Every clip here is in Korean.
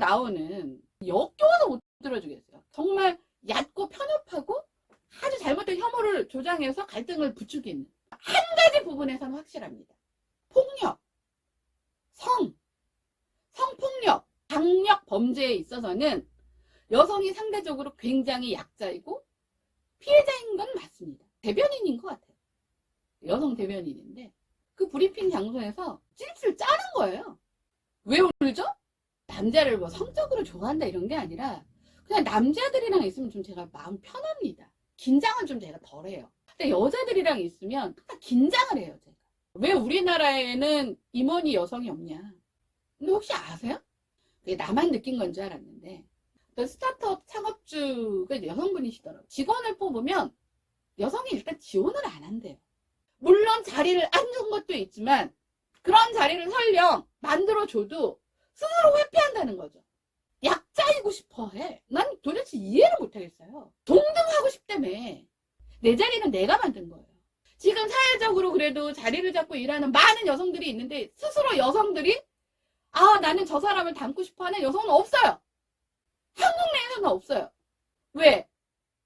나오는 역겨워서 못 들어주겠어요. 정말 얕고 편협하고 아주 잘못된 혐오를 조장해서 갈등을 부추기는 한 가지 부분에서는 확실합니다. 폭력, 성폭력, 강력 범죄에 있어서는 여성이 상대적으로 굉장히 약자이고 피해자인 건 맞습니다. 대변인인 것 같아요. 여성 대변인인데 그 브리핑 장소에서 찔찔 짜는 거예요. 왜 울죠? 남자를 뭐 성적으로 좋아한다 이런 게 아니라 그냥 남자들이랑 있으면 좀 제가 마음 편합니다. 긴장은 좀 제가 덜해요. 근데 여자들이랑 있으면 항상 긴장을 해요, 제가. 왜 우리나라에는 임원이 여성이 없냐? 근데 혹시 아세요? 그게 나만 느낀 건 줄 알았는데 스타트업 창업주가 여성분이시더라고요. 직원을 뽑으면 여성이 일단 지원을 안 한대요. 물론 자리를 안 준 것도 있지만 그런 자리를 설령 만들어줘도 스스로 회피한다는 거죠. 약자이고 싶어 해. 난 도대체 이해를 못하겠어요. 동등하고 싶다며. 내 자리는 내가 만든 거예요. 지금 사회적으로 그래도 자리를 잡고 일하는 많은 여성들이 있는데 스스로 여성들이 나는 저 사람을 닮고 싶어 하는 여성은 없어요. 한국 내에서는 없어요. 왜?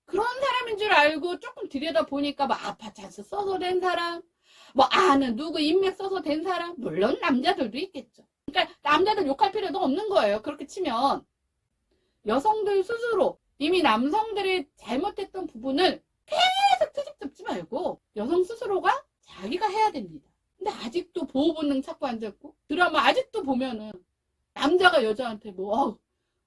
그런 사람인 줄 알고 조금 들여다보니까 뭐 아파 찬스 써서 된 사람, 뭐 아는 누구 인맥 써서 된 사람, 물론 남자들도 있겠죠. 그러니까 남자들 욕할 필요도 없는 거예요. 그렇게 치면 여성들 스스로 이미 남성들이 잘못했던 부분을 계속 트집 잡지 말고 여성 스스로가 자기가 해야 됩니다. 근데 아직도 보호 본능 찾고 앉았고 드라마 아직도 보면은 남자가 여자한테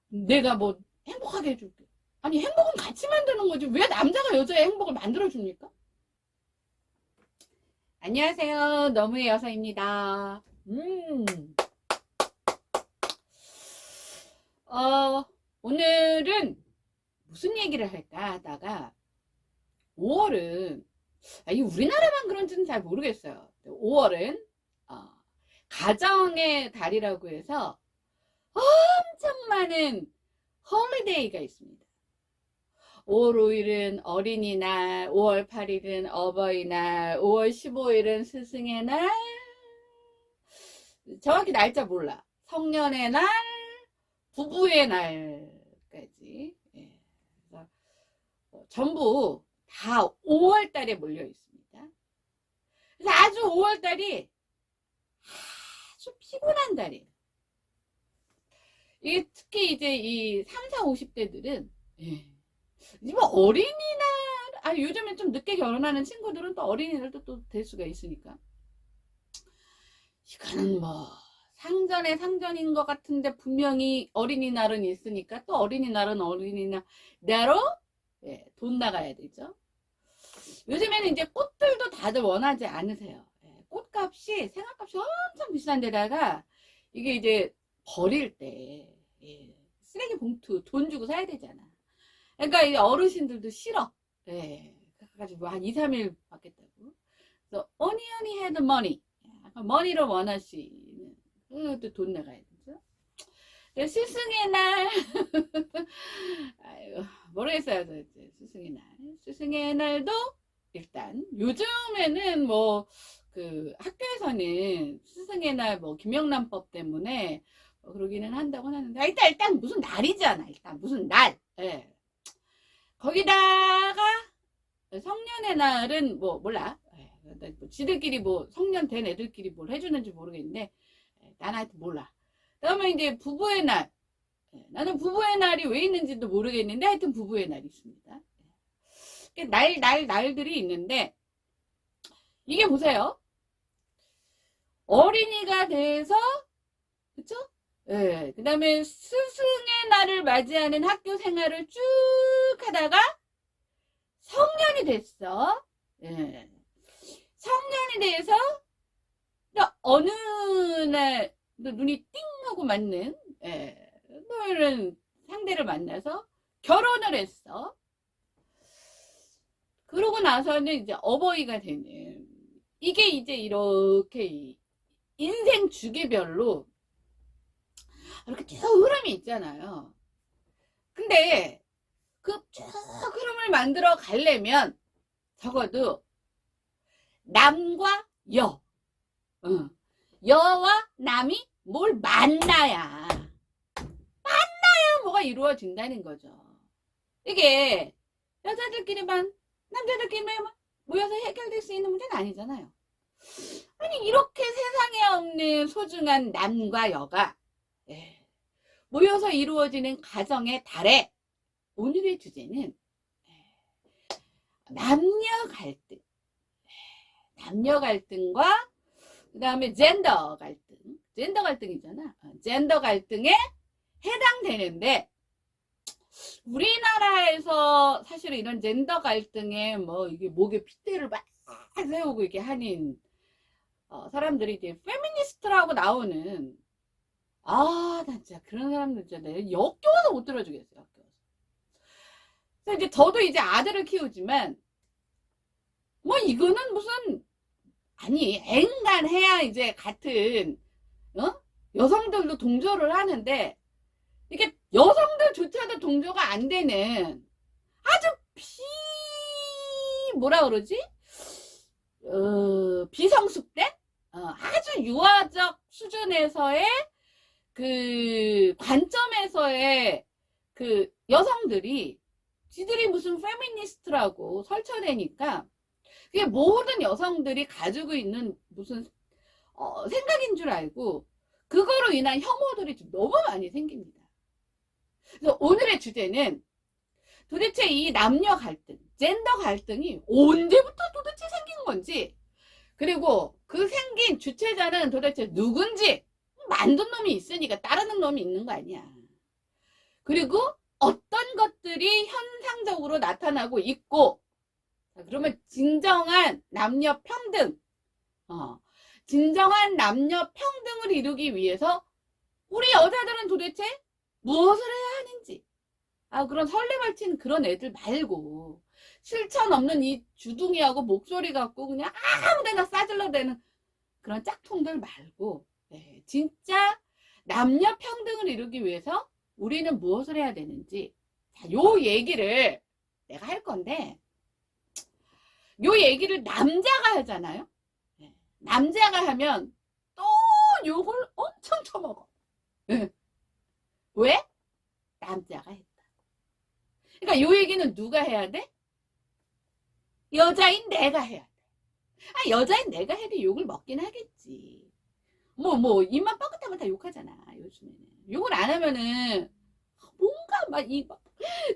내가 뭐 행복하게 해줄게. 아니 행복은 같이 만드는 거지 왜 남자가 여자의 행복을 만들어줍니까? 안녕하세요. 너무의 여성입니다. 오늘은 무슨 얘기를 할까 하다가 5월은 이 우리나라만 그런지는 잘 모르겠어요. 5월은 가정의 달이라고 해서 엄청 많은 홀리데이가 있습니다. 5월 5일은 어린이날, 5월 8일은 어버이날, 5월 15일은 스승의 날, 정확히 날짜 몰라. 성년의 날, 부부의 날까지. 예. 그래서 전부 다 5월 달에 몰려 있습니다. 그래서 아주 5월 달이 아주 피곤한 달이에요. 이게 특히 이제 이 30, 40대들은 뭐 어린이날, 요즘에 좀 늦게 결혼하는 친구들은 또 어린이날도 또 될 수가 있으니까. 이거는 뭐 상전의 상전인 것 같은데 분명히 어린이날은 있으니까 또 어린이날은 어린이날대로 돈 나가야 되죠. 요즘에는 이제 꽃들도 다들 원하지 않으세요. 꽃값이 생활값이 엄청 비싼 데다가 이게 이제 버릴 때 쓰레기 봉투 돈 주고 사야 되잖아. 그러니까 이 어르신들도 싫어. 그래가지고 한 2, 3일 받겠다고. 그래서 only had money. 머니를 원하시는 그것도 돈 나가야 되죠. 스승의 날 모르겠어요. 스승의 날. 스승의 날도 일단 요즘에는 뭐 그 학교에서는 스승의 날 뭐 김영란법 때문에 그러기는 한다고 하는데 일단 무슨 날이잖아. 일단 무슨 날. 거기다가 성년의 날은 뭐 몰라. 지들끼리 뭐 성년 된 애들끼리 뭘 해주는지 모르겠는데 난 하여튼 몰라. 그러면 이제 부부의 날. 나는 부부의 날이 왜 있는지도 모르겠는데 하여튼 부부의 날이 있습니다. 날들이 있는데 이게 보세요. 어린이가 돼서 그쵸? 그 다음에 스승의 날을 맞이하는 학교 생활을 쭉 하다가 성년이 됐어. 성년이 돼서 어느 날 눈이 띵 하고 맞는 이런 상대를 만나서 결혼을 했어. 그러고 나서는 이제 어버이가 되는 이게 이제 이렇게 인생 주기별로 이렇게 쭉 흐름이 있잖아요. 근데 그 쭉 흐름을 만들어 가려면 적어도 남과 여와 남이 뭘 만나야 이루어진다는 거죠. 이게 여자들끼리만, 남자들끼리만 모여서 해결될 수 있는 문제는 아니잖아요. 아니, 이렇게 세상에 없는 소중한 남과 여가 모여서 이루어지는 가정의 달에 오늘의 주제는 남녀 갈등. 남녀 갈등과 그 다음에 젠더 갈등. 젠더 갈등이잖아. 젠더 갈등에 해당되는데, 우리나라에서 사실은 이런 젠더 갈등에 뭐 이게 목에 핏대를 막 세우고 이렇게 하는 사람들이 이제 페미니스트라고 나오는, 나 진짜 그런 사람들 진짜 내가 역겨워서 못 들어주겠어요. 역겨워서. 그래서 이제 저도 이제 아들을 키우지만 뭐 이거는 무슨, 아니 앵간해야 이제 같은 여성들도 동조를 하는데, 이게 여성들조차도 동조가 안 되는 아주 뭐라 그러지? 비성숙된 아주 유아적 수준에서의 그 관점에서의 그 여성들이 지들이 무슨 페미니스트라고 설쳐내니까, 그게 모든 여성들이 가지고 있는 무슨 생각인 줄 알고 그거로 인한 혐오들이 좀 너무 많이 생깁니다. 그래서 오늘의 주제는 도대체 이 남녀 갈등, 젠더 갈등이 언제부터 도대체 생긴 건지, 그리고 그 생긴 주체자는 도대체 누군지, 만든 놈이 있으니까 따르는 놈이 있는 거 아니야. 그리고 어떤 것들이 현상적으로 나타나고 있고, 그러면 진정한 남녀 평등, 진정한 남녀 평등을 이루기 위해서 우리 여자들은 도대체 무엇을 해야 하는지, 그런 설레발치는 그런 애들 말고, 실천 없는 이 주둥이하고 목소리 갖고 그냥 아무데나 싸질러대는 그런 짝퉁들 말고, 진짜 남녀 평등을 이루기 위해서 우리는 무엇을 해야 되는지, 자, 요 얘기를 내가 할 건데, 요 얘기를 남자가 하잖아요. 남자가 하면 또 욕을 엄청 쳐먹어. 왜? 남자가 했다. 그러니까 요 얘기는 누가 해야 돼? 여자인 내가 해야 돼. 여자인 내가 해도 욕을 먹긴 하겠지. 입만 뻥긋하면 다 욕하잖아, 요즘에는. 욕을 안 하면은 뭔가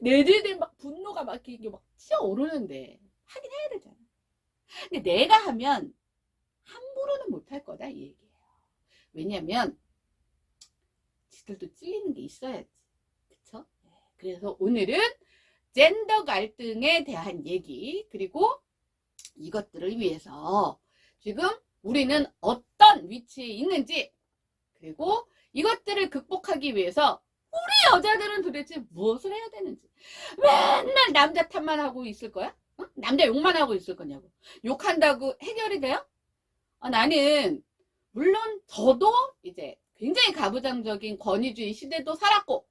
내재된 분노가 이게 튀어오르는데 하긴 해야 되잖아. 근데 내가 하면 함부로는 못할 거다, 이 얘기예요. 왜냐면 지들도 찔리는 게 있어야지. 그쵸? 그래서 오늘은 젠더 갈등에 대한 얘기, 그리고 이것들을 위해서 지금 우리는 어떤 위치에 있는지, 그리고 이것들을 극복하기 위해서 우리 여자들은 도대체 무엇을 해야 되는지. 맨날 남자 탓만 하고 있을 거야? 남자 욕만 하고 있을 거냐고. 욕한다고 해결이 돼요? 나는 물론 저도 이제 굉장히 가부장적인 권위주의 시대도 살았고,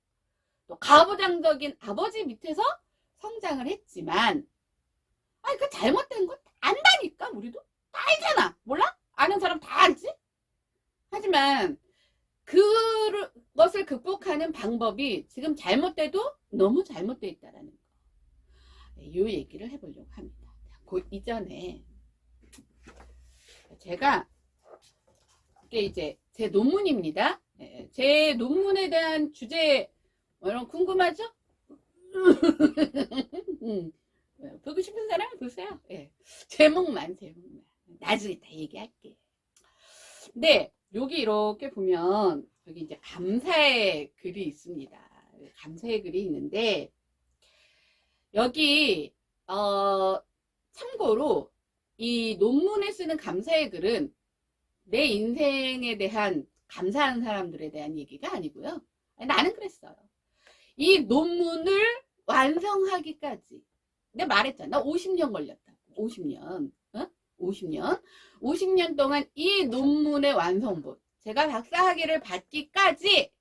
또 가부장적인 아버지 밑에서 성장을 했지만, 그 잘못된 거 안다니까. 우리도 다 알잖아. 몰라? 아는 사람 다 알지? 하지만 그것을 극복하는 방법이 지금 잘못돼도 너무 잘못돼 있다라는 거, 이 얘기를 해보려고 합니다. 그 이전에 제가 이게 이제 제 논문입니다. 제 논문에 대한 주제 여러분 궁금하죠? 보고 싶은 사람은 보세요. 제목만 나중에 다 얘기할게요. 근데 여기 이렇게 보면 여기 이제 감사의 글이 있습니다. 감사의 글이 있는데, 여기 참고로 이 논문에 쓰는 감사의 글은 내 인생에 대한 감사하는 사람들에 대한 얘기가 아니고요. 나는 그랬어요. 이 논문을 완성하기까지 내가 말했잖아. 50년 걸렸다고. 50년. 50년 동안 이 논문의 완성본, 제가 박사학위를 받기까지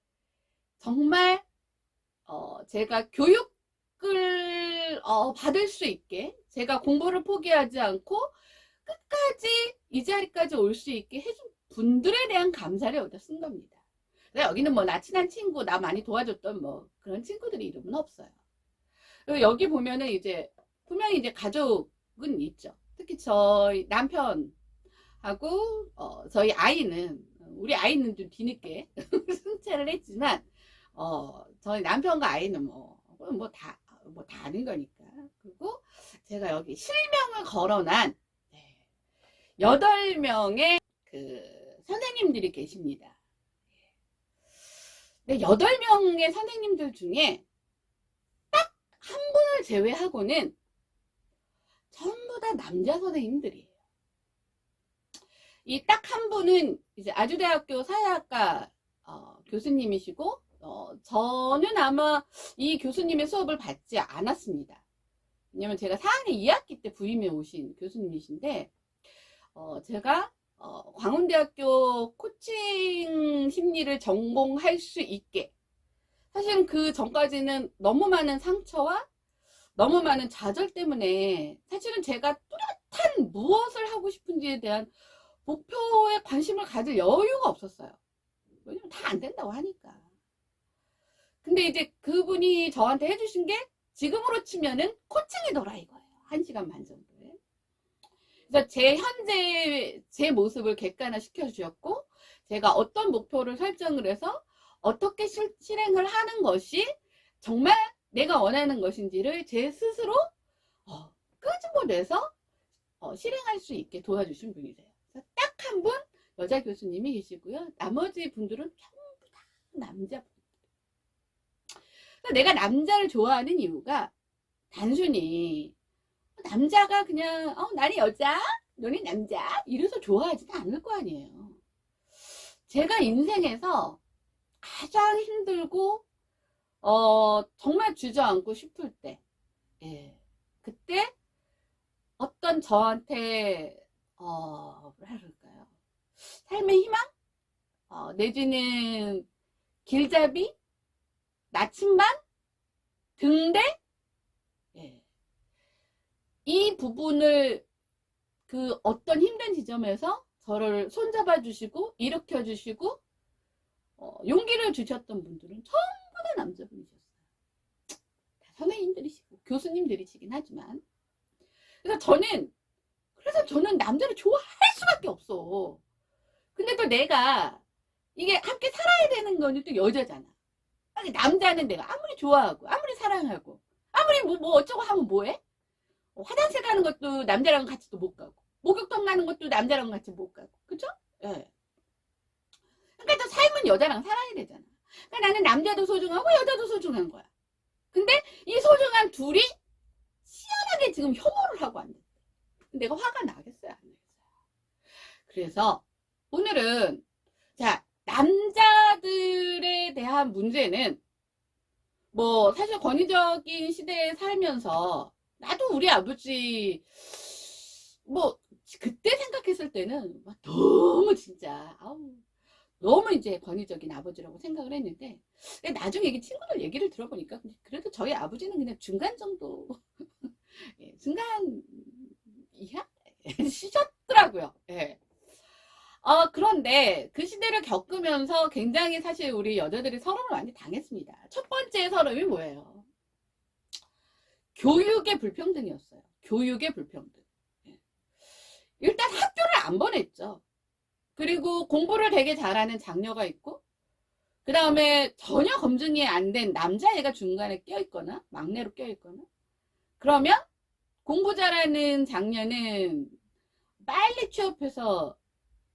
정말 제가 교육을 받을 수 있게, 제가 공부를 포기하지 않고 끝까지 이 자리까지 올 수 있게 해준 분들에 대한 감사를 여기다 쓴 겁니다. 여기는 뭐 나 친한 친구, 나 많이 도와줬던 뭐 그런 친구들이 이름은 없어요. 그리고 여기 보면은 이제 분명히 이제 가족은 있죠. 특히 저희 남편하고 저희 아이는, 우리 아이는 좀 뒤늦게 승차를 했지만 저희 남편과 아이는 뭐 다 아는 거니까. 그리고 제가 여기 실명을 걸어난 8명의 그 선생님들이 계십니다. 근데 8명의 선생님들 중에 딱 한 분을 제외하고는 전부 다 남자 선생님들이에요. 이 딱 한 분은 이제 아주대학교 사회학과 교수님이시고, 저는 아마 이 교수님의 수업을 받지 않았습니다. 왜냐면 제가 4학년 2학기 때 부임해 오신 교수님이신데, 제가 광운대학교 코칭 심리를 전공할 수 있게, 사실은 그 전까지는 너무 많은 상처와 너무 많은 좌절 때문에 사실은 제가 뚜렷한 무엇을 하고 싶은지에 대한 목표에 관심을 가질 여유가 없었어요. 왜냐면 다 안 된다고 하니까. 근데 이제 그분이 저한테 해주신 게 지금으로 치면은 코칭이더라 이거예요. 1시간 반 정도에. 그래서 제 모습을 객관화 시켜주셨고, 제가 어떤 목표를 설정을 해서 어떻게 실행을 하는 것이 정말 내가 원하는 것인지를 제 스스로 끄집어내서 실행할 수 있게 도와주신 분이세요. 딱 한 분 여자 교수님이 계시고요. 나머지 분들은 전부 다 남자분. 내가 남자를 좋아하는 이유가 단순히 남자가 그냥 나는 여자, 너는 남자 이래서 좋아하지는 않을 거 아니에요. 제가 인생에서 가장 힘들고 정말 주저앉고 싶을 때, 그때 어떤 저한테 뭐라 그럴까요? 삶의 희망? 내지는 길잡이? 나침반? 등대? 이 부분을 그 어떤 힘든 지점에서 저를 손잡아 주시고 일으켜 주시고 용기를 주셨던 분들은 전부 다 남자분이셨어요. 다 선생님들이시고 교수님들이시긴 하지만. 그래서 저는 남자를 좋아할 수밖에 없어. 근데 또 내가 이게 함께 살아야 되는 거는 또 여자잖아. 아니, 남자는 내가 아무리 좋아하고 아무리 사랑하고 아무리 뭐 어쩌고 하면 뭐해? 화장실 가는 것도 남자랑 같이 또 못 가고, 목욕탕 가는 것도 남자랑 같이 못 가고, 그쵸? 예. 그러니까 또 삶은 여자랑 살아야 되잖아. 그러니까 나는 남자도 소중하고 여자도 소중한 거야. 근데 이 소중한 둘이 시원하게 지금 혐오를 하고 앉았대. 내가 화가 나겠어요? 안 나겠어요? 그래서 오늘은 남자들에 대한 문제는 뭐 사실 권위적인 시대에 살면서 나도 우리 아버지 뭐 그때 생각했을 때는 너무 진짜 너무 이제 권위적인 아버지라고 생각을 했는데, 나중에 친구들 얘기를 들어보니까 그래도 저희 아버지는 그냥 중간 정도 중간 이하 시셨더라고요. 그런데 그 시대를 겪으면서 굉장히 사실 우리 여자들이 서름을 많이 당했습니다. 첫 번째 서름이 뭐예요? 교육의 불평등이었어요. 교육의 불평등. 일단 학교를 안 보냈죠. 그리고 공부를 되게 잘하는 장녀가 있고, 그 다음에 전혀 검증이 안 된 남자애가 중간에 껴있거나 막내로 껴있거나, 그러면 공부 잘하는 장녀는 빨리 취업해서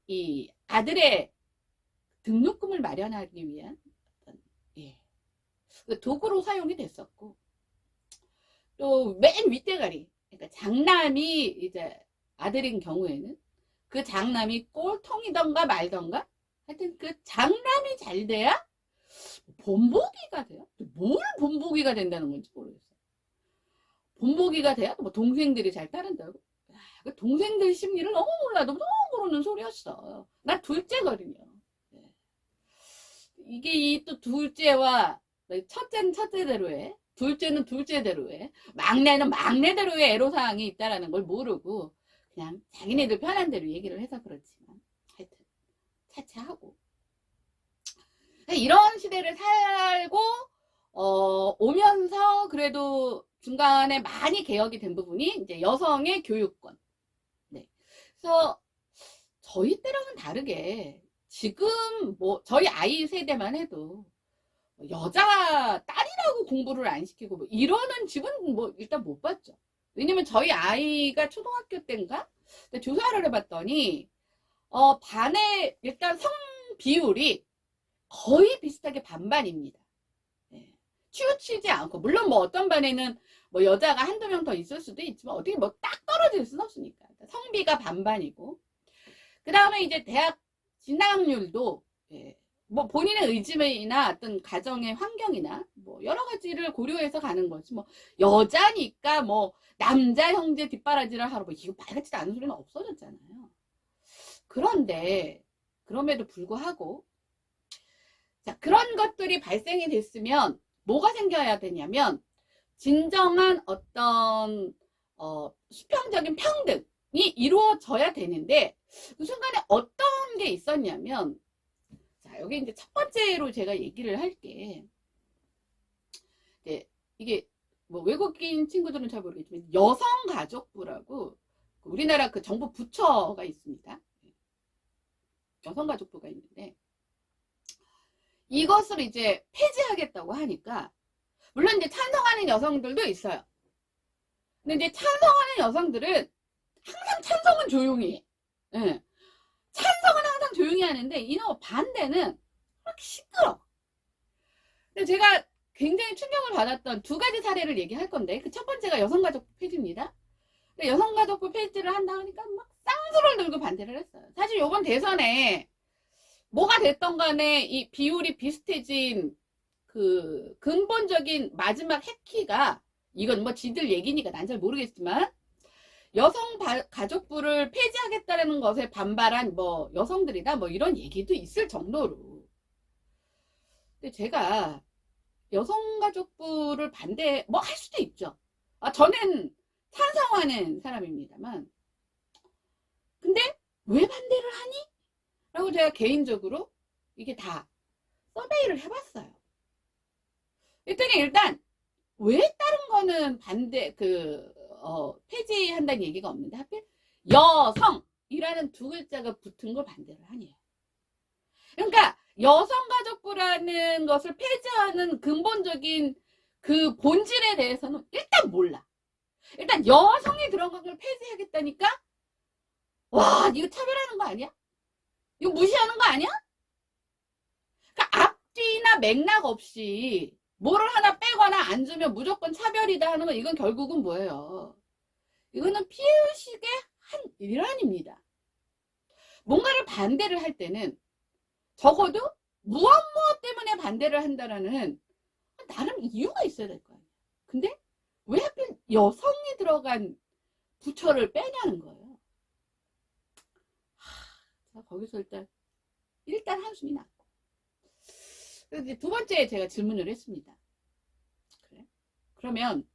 이 아들의 등록금을 마련하기 위한 도구로 사용이 됐었고, 또 맨 윗대가리, 그러니까 장남이 이제 아들인 경우에는 그 장남이 꼴통이던가 말던가, 하여튼 그 장남이 잘 돼야 본보기가 돼요. 뭘 본보기가 된다는 건지 모르겠어요. 본보기가 돼야 뭐 동생들이 잘 따른다고. 그 동생들 심리를 너무 몰라. 너무 모르는 소리였어. 나 둘째거든요. 이게 이 또 둘째와 첫째는 첫째대로의, 둘째는 둘째대로의, 막내는 막내대로의 애로사항이 있다라는 걸 모르고 그냥 자기네들 편한 대로 얘기를 해서 그렇지만 하여튼 차차하고. 이런 시대를 살고 오면서 그래도 중간에 많이 개혁이 된 부분이 이제 여성의 교육권. 네. 그래서 저희 때랑은 다르게 지금 뭐 저희 아이 세대만 해도 여자 딸이라고 공부를 안 시키고 뭐 이러는 집은 뭐 일단 못 봤죠. 왜냐면 저희 아이가 초등학교 때인가 조사를 해봤더니 반에 일단 성 비율이 거의 비슷하게 반반입니다. 네. 치우치지 않고 물론 뭐 어떤 반에는 뭐 여자가 한두 명 더 있을 수도 있지만 어떻게 뭐 딱 떨어질 수는 없으니까 성비가 반반이고 그 다음에 이제 대학 진학률도 예, 뭐 본인의 의지나 어떤 가정의 환경이나 뭐 여러 가지를 고려해서 가는 거지 뭐 여자니까 뭐 남자 형제 뒷바라지를 하러 뭐 이거 말 같지도 않은 소리는 없어졌잖아요. 그런데 그럼에도 불구하고 자 그런 것들이 발생이 됐으면 뭐가 생겨야 되냐면 진정한 어떤 수평적인 평등이 이루어져야 되는데 그 순간에 어떤 게 있었냐면 자 여기 이제 첫 번째로 제가 얘기를 할게 이게 뭐 외국인 친구들은 잘 모르겠지만 여성가족부라고 우리나라 그 정부 부처가 있습니다. 여성가족부가 있는데 이것을 이제 폐지하겠다고 하니까 물론 이제 찬성하는 여성들도 있어요. 근데 이제 찬성하는 여성들은 항상 찬성은 조용히 해. 예. 찬성은 항상 조용히 하는데 이놈 반대는 그렇게 시끄러. 근데 제가 굉장히 충격을 받았던 두 가지 사례를 얘기할 건데 그 첫 번째가 여성가족부 폐지입니다. 여성가족부 폐지를 한다 하니까 막 쌍수를 들고 반대를 했어요. 사실 이번 대선에 뭐가 됐던 간에 이 비율이 비슷해진 그 근본적인 마지막 핵키가 이건 뭐 지들 얘기니까 난 잘 모르겠지만 여성가족부를 폐지하겠다는 것에 반발한 뭐 여성들이나 뭐 이런 얘기도 있을 정도로 근데 제가 여성가족부를 반대 뭐 할 수도 있죠. 저는 찬성하는 사람입니다만 근데 왜 반대를 하니? 라고 제가 개인적으로 이게 다 서베이를 해봤어요. 그랬더니 일단 왜 다른 거는 반대 폐지한다는 얘기가 없는데 하필 여성이라는 두 글자가 붙은 걸 반대를 하네요. 그러니까 여성가족부라는 것을 폐지하는 근본적인 그 본질에 대해서는 일단 몰라. 일단 여성이 들어간 걸 폐지하겠다니까 와 이거 차별하는 거 아니야? 이거 무시하는 거 아니야? 그러니까 앞뒤나 맥락 없이 뭐를 하나 빼거나 안 주면 무조건 차별이다 하는 건 이건 결국은 뭐예요? 이거는 피해의식의 한 일환입니다. 뭔가를 반대를 할 때는 적어도 무엇 때문에 반대를 한다라는 나름 이유가 있어야 될 거 아니에요. 근데 왜 하필 여성이 들어간 부처를 빼냐는 거예요. 자, 거기서 일단 한숨이 났고. 그래서 이제 두 번째 제가 질문을 했습니다. 그래? 그러면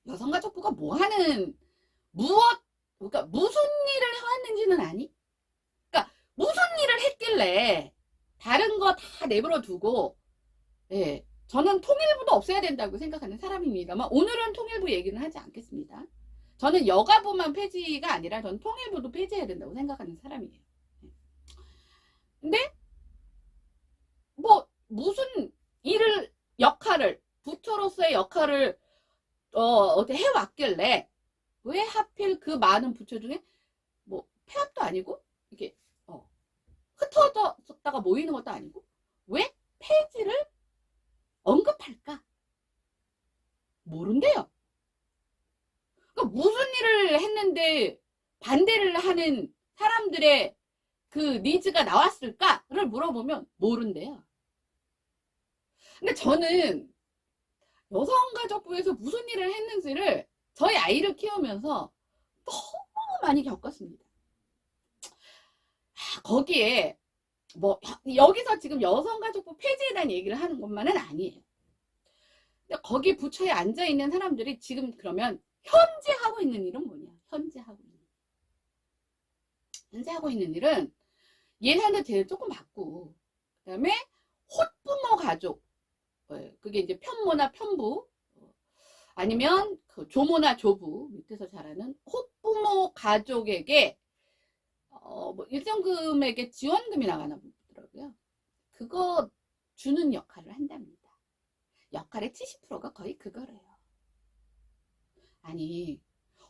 여성가족부가 그러니까 무슨 일을 해왔는지는 아니? 그러니까 무슨 일을 했길래 다른 거 다 내버려 두고 예, 저는 통일부도 없애야 된다고 생각하는 사람입니다만 오늘은 통일부 얘기는 하지 않겠습니다. 저는 여가부만 폐지가 아니라 저는 통일부도 폐지해야 된다고 생각하는 사람이에요. 근데 뭐 무슨 역할을 부처로서의 역할을 어떻게 해왔길래 왜 하필 그 많은 부처 중에 뭐 폐합도 아니고 이게 흩어졌다가 모이는 것도 아니고 왜 폐지를 언급할까? 모른대요. 그러니까 무슨 일을 했는데 반대를 하는 사람들의 그 니즈가 나왔을까를 물어보면 모른대요. 근데 저는 여성가족부에서 무슨 일을 했는지를 저희 아이를 키우면서 너무 많이 겪었습니다. 거기에 뭐 여기서 지금 여성가족부 폐지에 대한 얘기를 하는 것만은 아니에요. 근데 거기 부처에 앉아있는 사람들이 지금 그러면 현재 하고 있는 일은 뭐냐? 현재 하고 있는 일은 예산을 제일 조금 받고 그 다음에 헛부모 가족, 그게 이제 편모나 편부, 아니면 그 조모나 조부 밑에서 자라는 헛부모 가족에게 뭐 일정 금액의 지원금이 나가나 보더라고요. 그거 주는 역할을 한답니다. 역할의 70%가 거의 그거래요. 아니,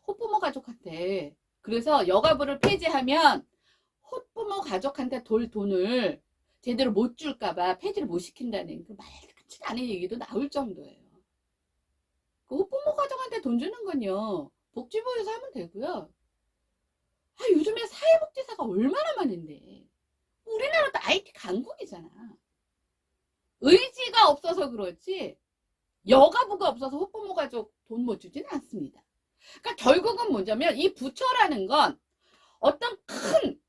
헛부모 가족한테, 그래서 여가부를 폐지하면 헛부모 가족한테 돈을 제대로 못 줄까봐 폐지를 못 시킨다는 그 말같지 않은 얘기도 나올 정도예요. 그 헛부모 가족한테 돈 주는 건요, 복지부에서 하면 되고요. 요즘에 사회복지사가 얼마나 많은데. 우리나라도 IT 강국이잖아. 의지가 없어서 그렇지 여가부가 없어서 헛부모 가족 돈 못 주지는 않습니다. 그러니까 결국은 뭐냐면 이 부처라는 건 어떤 큰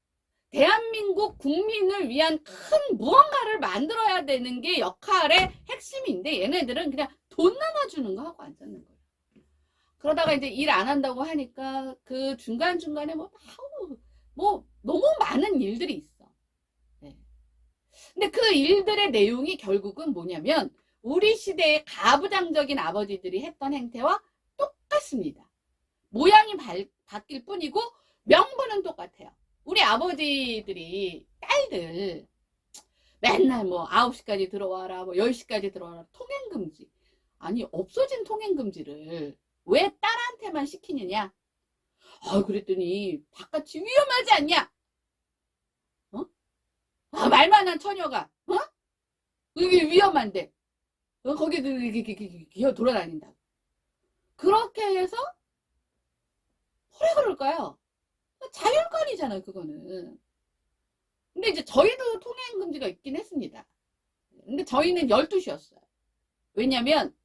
대한민국 국민을 위한 큰 무언가를 만들어야 되는 게 역할의 핵심인데 얘네들은 그냥 돈 나눠주는 거 하고 앉았는 거예요. 그러다가 이제 일 안 한다고 하니까 그 중간중간에 뭐 너무 많은 일들이 있어. 네. 근데 그 일들의 내용이 결국은 뭐냐면 우리 시대의 가부장적인 아버지들이 했던 행태와 똑같습니다. 모양이 바뀔 뿐이고 명분은 똑같아요. 우리 아버지들이 딸들 맨날 뭐 9시까지 들어와라, 뭐 10시까지 들어와라, 통행금지. 아니, 없어진 통행금지를 왜 딸한테만 시키느냐? 그랬더니 바깥이 위험하지 않냐? 말만 한 처녀가, 이게 위험한데, 거기 기어 돌아다닌다고. 그렇게 해서, 왜 그럴까요? 자율권이잖아요, 그거는. 근데 이제 저희도 통행금지가 있긴 했습니다. 근데 저희는 12시였어요. 왜냐면,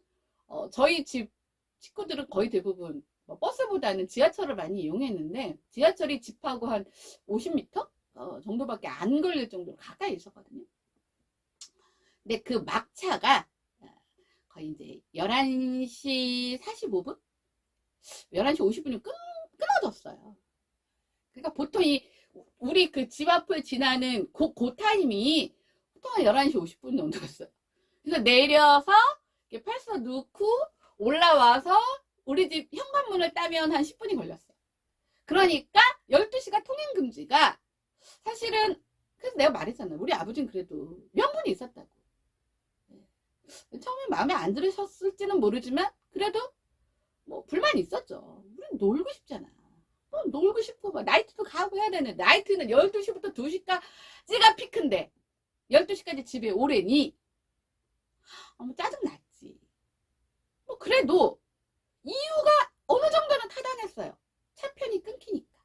저희 집 식구들은 거의 대부분 버스보다는 지하철을 많이 이용했는데, 지하철이 집하고 한 50m? 정도밖에 안 걸릴 정도로 가까이 있었거든요. 근데 그 막차가 거의 이제 11시 45분? 11시 50분이 끊어졌어요. 그러니까 보통 우리 그 집 앞을 지나는 그 타임이 보통 한 11시 50분 정도였어요. 그래서 내려서 팔서 넣고 올라와서 우리 집 현관문을 따면 한 10분이 걸렸어요. 그러니까 12시가 통행금지가 사실은, 그래서 내가 말했잖아. 우리 아버지는 그래도 명분이 있었다고. 처음에 마음에 안 들으셨을지는 모르지만 그래도 뭐 불만이 있었죠. 우린 놀고 싶잖아. 놀고 싶고 막 나이트도 가고 해야 되는데 나이트는 12시부터 2시까지가 피크인데 12시까지 집에 오래니 짜증났지. 그래도 이유가 어느 정도는 타당했어요. 차편이 끊기니까.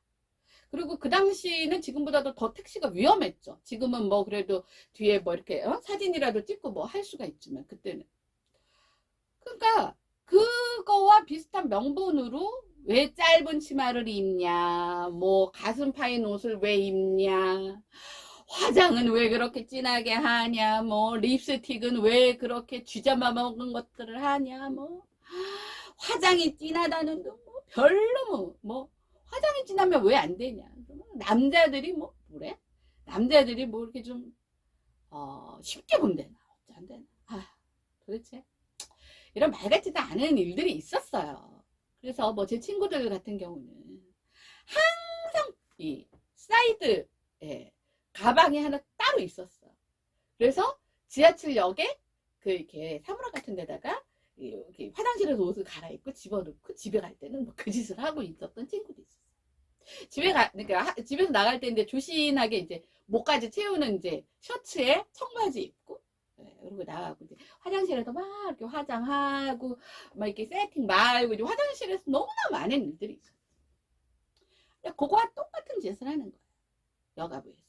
그리고 그 당시는 지금보다도 더 택시가 위험했죠. 지금은 뭐 그래도 뒤에 뭐 이렇게 사진이라도 찍고 뭐 할 수가 있지만 그때는. 그러니까 그거와 비슷한 명분으로 왜 짧은 치마를 입냐, 뭐 가슴 파인 옷을 왜 입냐, 화장은 왜 그렇게 진하게 하냐, 뭐 립스틱은 왜 그렇게 쥐잡아 먹은 것들을 하냐, 뭐 화장이 진하다는 둥, 뭐 별로 뭐 화장이 진하면 왜 안 되냐. 남자들이 뭐래? 남자들이 뭐 이렇게 좀 쉽게 본대나 어찌 안 되나. 도대체 이런 말 같지도 않은 일들이 있었어요. 그래서 뭐 제 친구들 같은 경우는 항상 이 사이드 가방이 하나 따로 있었어. 그래서 지하철역에 이렇게 사무라 같은 데다가 이렇게 화장실에서 옷을 갈아입고 집어넣고 집에 갈 때는 뭐 그 짓을 하고 있었던 친구도 있었어. 그러니까 집에서 나갈 때 이제 조신하게 이제 목까지 채우는 이제 셔츠에 청바지 입고, 그리고 나가고 이제 화장실에서 막 이렇게 화장하고 막 이렇게 세팅 말고 이제 화장실에서 너무나 많은 일들이 있었어. 그거와 똑같은 짓을 하는 거예요. 여가부에서.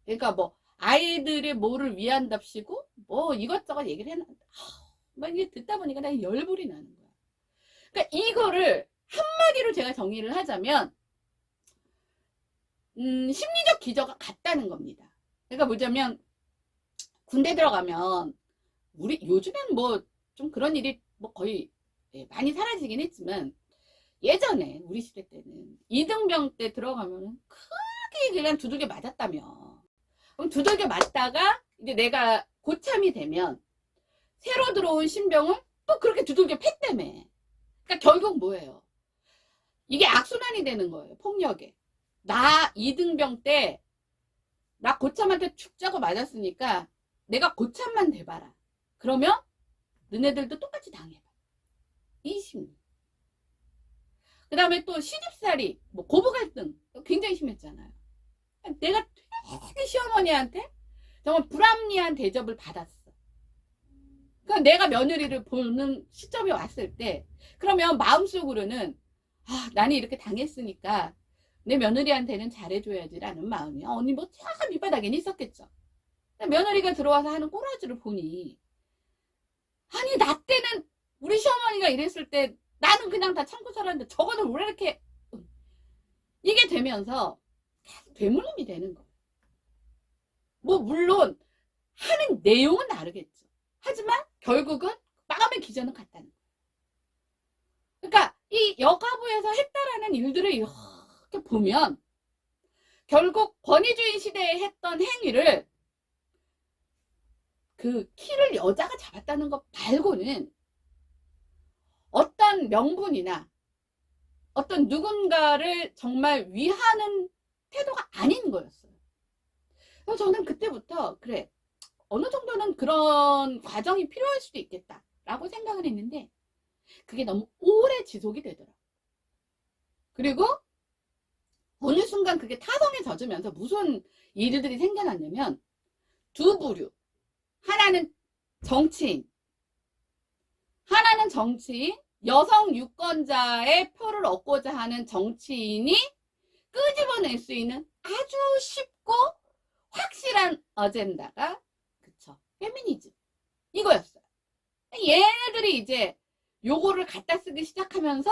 그러니까 뭐 아이들의 뭐를 위한답시고 뭐 이것저것 얘기를 해놨는데 막 이게 듣다 보니까 나 열불이 나는 거야. 그러니까 이거를 한마디로 제가 정의를 하자면 심리적 기저가 같다는 겁니다. 그러니까 뭐냐면 군대 들어가면 우리 요즘엔 뭐 좀 그런 일이 뭐 거의 많이 사라지긴 했지만 예전에 우리 시대 때는 이등병 때 들어가면 크게 그냥 두들겨 맞았다며. 그럼 두들겨 맞다가 이제 내가 고참이 되면 새로 들어온 신병을 또 그렇게 두들겨 팼다며. 그러니까 결국 뭐예요? 이게 악순환이 되는 거예요. 폭력에. 나 이등병 때 나 고참한테 축 짜고 맞았으니까 내가 고참만 돼봐라. 그러면 너네들도 똑같이 당해봐. 이 심리. 그 다음에 또 시집살이, 뭐 고부 갈등 굉장히 심했잖아요. 내가 되게 시어머니한테 정말 불합리한 대접을 받았어. 그러니까 내가 며느리를 보는 시점이 왔을 때, 그러면 마음속으로는 나는 이렇게 당했으니까 내 며느리한테는 잘해줘야지라는 마음이 언니 뭐 참 밑바닥에는 있었겠죠. 며느리가 들어와서 하는 꼬라지를 보니, 아니 나 때는 우리 시어머니가 이랬을 때 나는 그냥 다 참고 살았는데 저거는 왜 이렇게, 이게 되면서 되물림이 되는 거예요. 뭐 물론 하는 내용은 다르겠죠. 하지만 결국은 마음의 기전은 같다는 거예요. 그러니까 이 여가부에서 했다라는 일들을 이렇게 보면 결국 권위주의 시대에 했던 행위를 그 키를 여자가 잡았다는 것 말고는 어떤 명분이나 어떤 누군가를 정말 위하는 태도가 아닌 거였어요. 그래서 저는 그때부터 그래, 어느 정도는 그런 과정이 필요할 수도 있겠다 라고 생각을 했는데 그게 너무 오래 지속이 되더라고요. 그리고 어느 순간 그게 타성에 젖으면서 무슨 일들이 생겨났냐면, 두 부류, 하나는 정치인, 여성 유권자의 표를 얻고자 하는 정치인이 끄집어낼 수 있는 아주 쉽고 확실한 어젠다가, 그쵸, 페미니즘 이거였어요. 얘네들이 이제 요거를 갖다 쓰기 시작하면서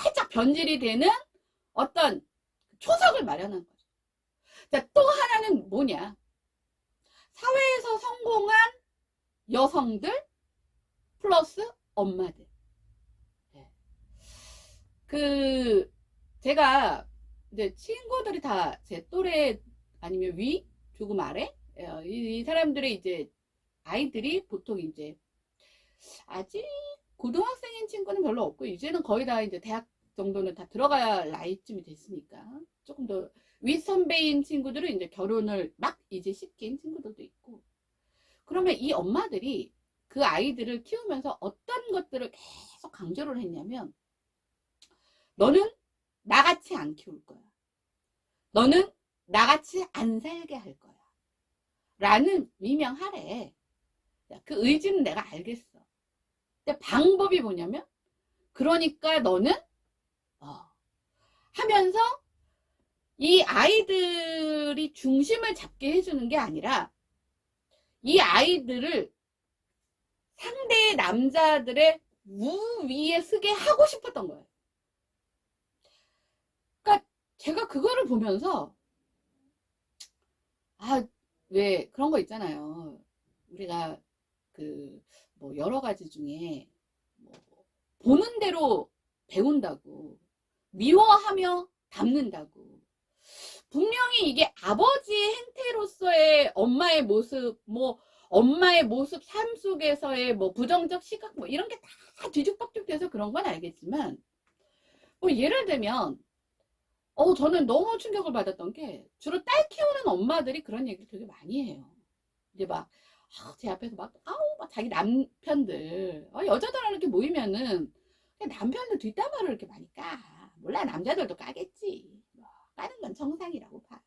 살짝 변질이 되는 어떤 초석을 마련한 거죠. 자, 또 하나는 뭐냐, 사회에서 성공한 여성들 플러스 엄마들. 제가 이제 친구들이 다 제 또래 아니면 위, 조금 아래, 이 사람들의 이제 아이들이 보통 이제 아직 고등학생인 친구는 별로 없고, 이제는 거의 다 이제 대학 정도는 다 들어갈 나이쯤이 됐으니까 조금 더 윗선배인 친구들은 이제 결혼을 막 이제 시킨 친구들도 있고. 그러면 이 엄마들이 그 아이들을 키우면서 어떤 것들을 계속 강조를 했냐면, 너는 나같이 안 키울 거야. 너는 나같이 안 살게 할 거야. 라는 위명하래. 그 의지는 내가 알겠어. 근데 방법이 뭐냐면, 그러니까 너는 하면서 이 아이들이 중심을 잡게 해주는 게 아니라 이 아이들을 상대의 남자들의 우위에 서게 하고 싶었던 거예요. 그러니까 제가 그거를 보면서 왜 그런 거 있잖아요. 우리가 뭐 여러 가지 중에 뭐 보는 대로 배운다고, 미워하며 닮는다고. 분명히 이게 아버지의 행태로서의 엄마의 모습, 뭐 엄마의 모습, 삶 속에서의 뭐 부정적 시각, 뭐 이런 게 다 뒤죽박죽 돼서 그런 건 알겠지만, 뭐 예를 들면 저는 너무 충격을 받았던 게, 주로 딸 키우는 엄마들이 그런 얘기를 되게 많이 해요. 이제 막 제 앞에서 막 자기 남편들, 여자들하고 이렇게 모이면은 남편들 뒷담화를 이렇게 많이 까. 몰라, 남자들도 까겠지. 까는 건 정상이라고 봐.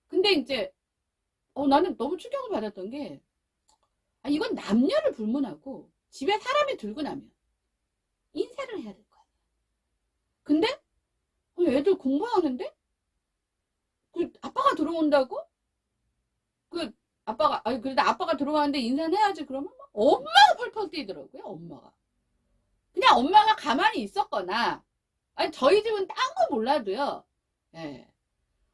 근데 이제 나는 너무 충격을 받았던 게, 이건 남녀를 불문하고 집에 사람이 들고 나면 인사를 해야 될 거 아니야. 근데 애들 공부하는데 그 아빠가 들어온다고? 그래도 아빠가 들어가는데 인사는 해야지. 그러면 엄마가 펄펄 뛰더라고요. 그냥 엄마가 가만히 있었거나, 저희 집은 딴 거 몰라도요. 예.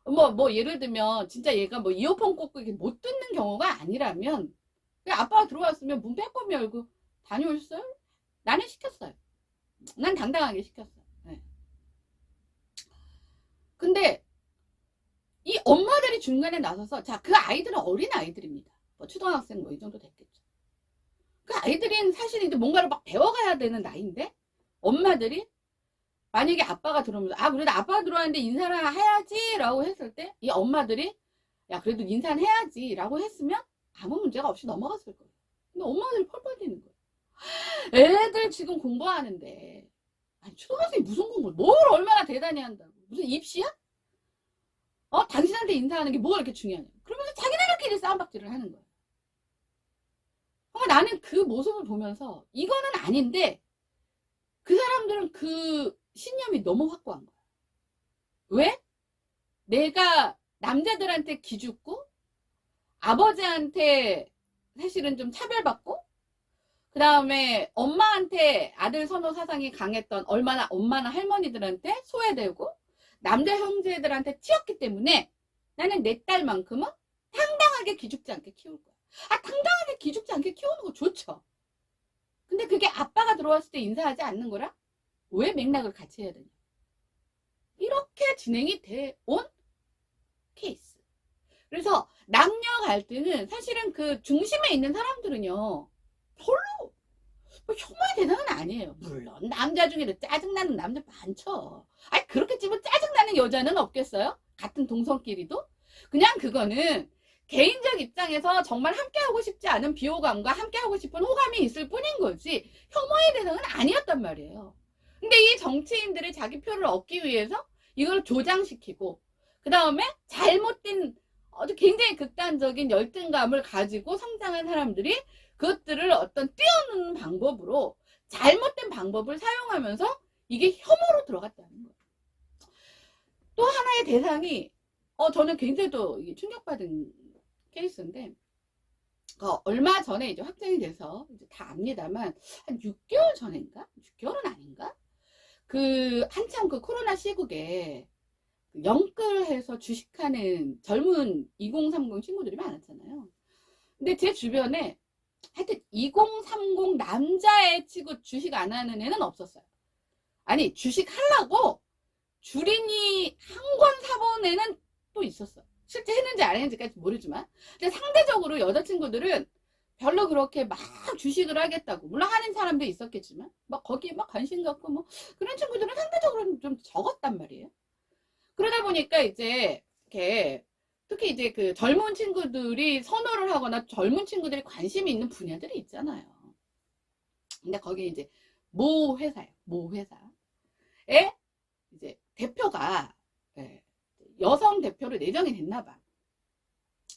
뭐 예를 들면 진짜 얘가 뭐 이어폰 꽂고 이렇게 못 듣는 경우가 아니라면, 그냥 아빠가 들어왔으면 문 빼꼼히 열고 다녀오셨어요? 나는 시켰어요. 난 당당하게 시켰어요. 예. 근데 이 엄마들이 중간에 나서서, 자, 그 아이들은 어린 아이들입니다. 뭐 초등학생 뭐 이 정도 됐겠죠. 그 아이들은 사실 이제 뭔가를 막 배워가야 되는 나이인데 엄마들이 만약에 아빠가 들어오면서 그래도 아빠가 들어왔는데 인사를 해야지 라고 했을 때 이 엄마들이 야 그래도 인사는 해야지 라고 했으면 아무 문제가 없이 넘어갔을 거예요. 근데 엄마들이 펄펄 뛰는 거예요. 애들 지금 공부하는데 아니 초등학생이 무슨 공부를 뭘 얼마나 대단히 한다고 무슨 입시야? 당신한테 인사하는 게 뭐가 이렇게 중요하냐 그러면서 자기네들끼리 싸움박질을 하는 거예요. 나는 그 모습을 보면서 이거는 아닌데 그 사람들은 그 신념이 너무 확고한 거야. 왜? 내가 남자들한테 기죽고 아버지한테 사실은 좀 차별받고 그 다음에 엄마한테 아들 선호 사상이 강했던 얼마나 엄마나 할머니들한테 소외되고 남자 형제들한테 튀었기 때문에 나는 내 딸만큼은 당당하게 기죽지 않게 키울 거야. 당당하게 기죽지 않게 키우는 거 좋죠. 근데 그게 아빠가 들어왔을 때 인사하지 않는 거랑 왜 맥락을 같이 해야 되냐. 이렇게 진행이 돼온 케이스. 그래서 남녀 갈등은 사실은 그 중심에 있는 사람들은요. 별로 뭐 혐오의 대상은 아니에요. 물론 남자 중에도 짜증나는 남자 많죠. 그렇게 치면 짜증나는 여자는 없겠어요? 같은 동성끼리도? 그냥 그거는 개인적 입장에서 정말 함께하고 싶지 않은 비호감과 함께하고 싶은 호감이 있을 뿐인 거지 혐오의 대상은 아니었단 말이에요. 근데 이 정치인들이 자기 표를 얻기 위해서 이걸 조장시키고 그 다음에 잘못된 아주 굉장히 극단적인 열등감을 가지고 성장한 사람들이 그것들을 어떤 뛰어넘는 방법으로 잘못된 방법을 사용하면서 이게 혐오로 들어갔다는 거예요. 또 하나의 대상이 저는 굉장히 또 충격받은 케이스인데 얼마 전에 이제 확정이 돼서 이제 다 압니다만 한 6개월 전인가? 6개월은 아닌가? 한참 그 코로나 시국에 영끌해서 주식하는 젊은 2030 친구들이 많았잖아요. 근데 제 주변에 하여튼 2030 남자애 치고 주식 안 하는 애는 없었어요. 아니 주식 하려고 주린이 한 권 사본 애는 또 있었어요. 실제 했는지 안 했는지까지 모르지만 근데 상대적으로 여자친구들은 별로 그렇게 막 주식을 하겠다고 물론 하는 사람도 있었겠지만 막 거기에 막 관심 갖고 뭐 그런 친구들은 상대적으로 좀 적었단 말이에요. 그러다 보니까 이제 이렇게 특히 이제 그 젊은 친구들이 선호를 하거나 젊은 친구들이 관심이 있는 분야들이 있잖아요. 근데 거기 이제 모 회사예요. 모 회사에 이제 대표가 여성 대표를 내정이 됐나 봐.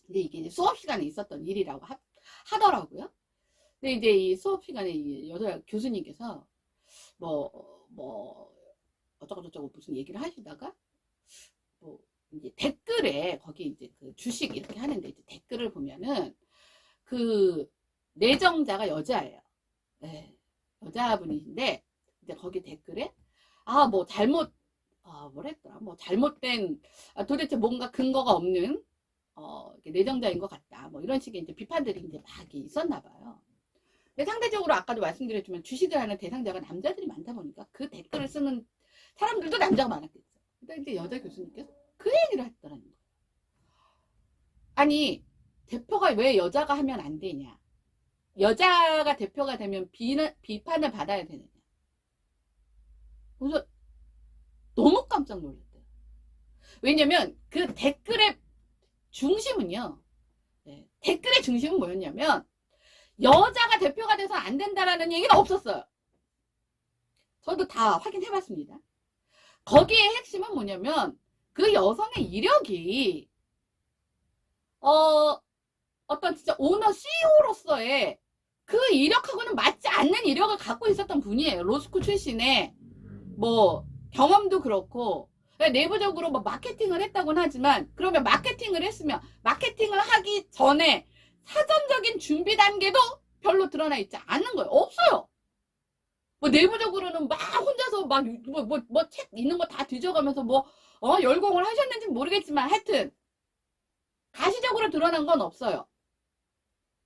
근데 이게 이제 수업 시간에 있었던 일이라고 하더라고요. 근데 이제 이 수업 시간에 이 여자 교수님께서 어쩌고저쩌고 무슨 얘기를 하시다가 뭐 이제 댓글에 거기 이제 그 주식 이렇게 하는데 이제 댓글을 보면은 그 내정자가 여자예요. 네, 여자분이신데 이제 거기 댓글에 뭐랬더라 잘못된 도대체 뭔가 근거가 없는 내정자인 것 같다 뭐 이런 식의 이제 비판들이 이제 막 있었나 봐요. 근데 상대적으로 아까도 말씀드렸지만 주식을 하는 대상자가 남자들이 많다 보니까 그 댓글을 쓰는 사람들도 남자가 많았겠죠. 근데 이제 여자 교수님께서 그 얘기를 했더라는 거예요. 아니 대표가 왜 여자가 하면 안 되냐? 여자가 대표가 되면 비판을 받아야 되느냐? 그래서 너무 깜짝 놀랐대요. 왜냐면 그 댓글의 중심은요. 댓글의 중심은 뭐였냐면 여자가 대표가 돼서 안 된다라는 얘기는 없었어요. 저도 다 확인해봤습니다. 거기에 핵심은 뭐냐면 그 여성의 이력이 어떤 진짜 오너 CEO로서의 그 이력하고는 맞지 않는 이력을 갖고 있었던 분이에요. 로스쿨 출신에 뭐 경험도 그렇고 내부적으로 뭐 마케팅을 했다고는 하지만 그러면 마케팅을 했으면 마케팅을 하기 전에 사전적인 준비 단계도 별로 드러나 있지 않는 거예요. 없어요. 뭐 내부적으로는 막 혼자서 막 책 있는 거 다 뒤져가면서 열공을 하셨는지 모르겠지만 하여튼 가시적으로 드러난 건 없어요.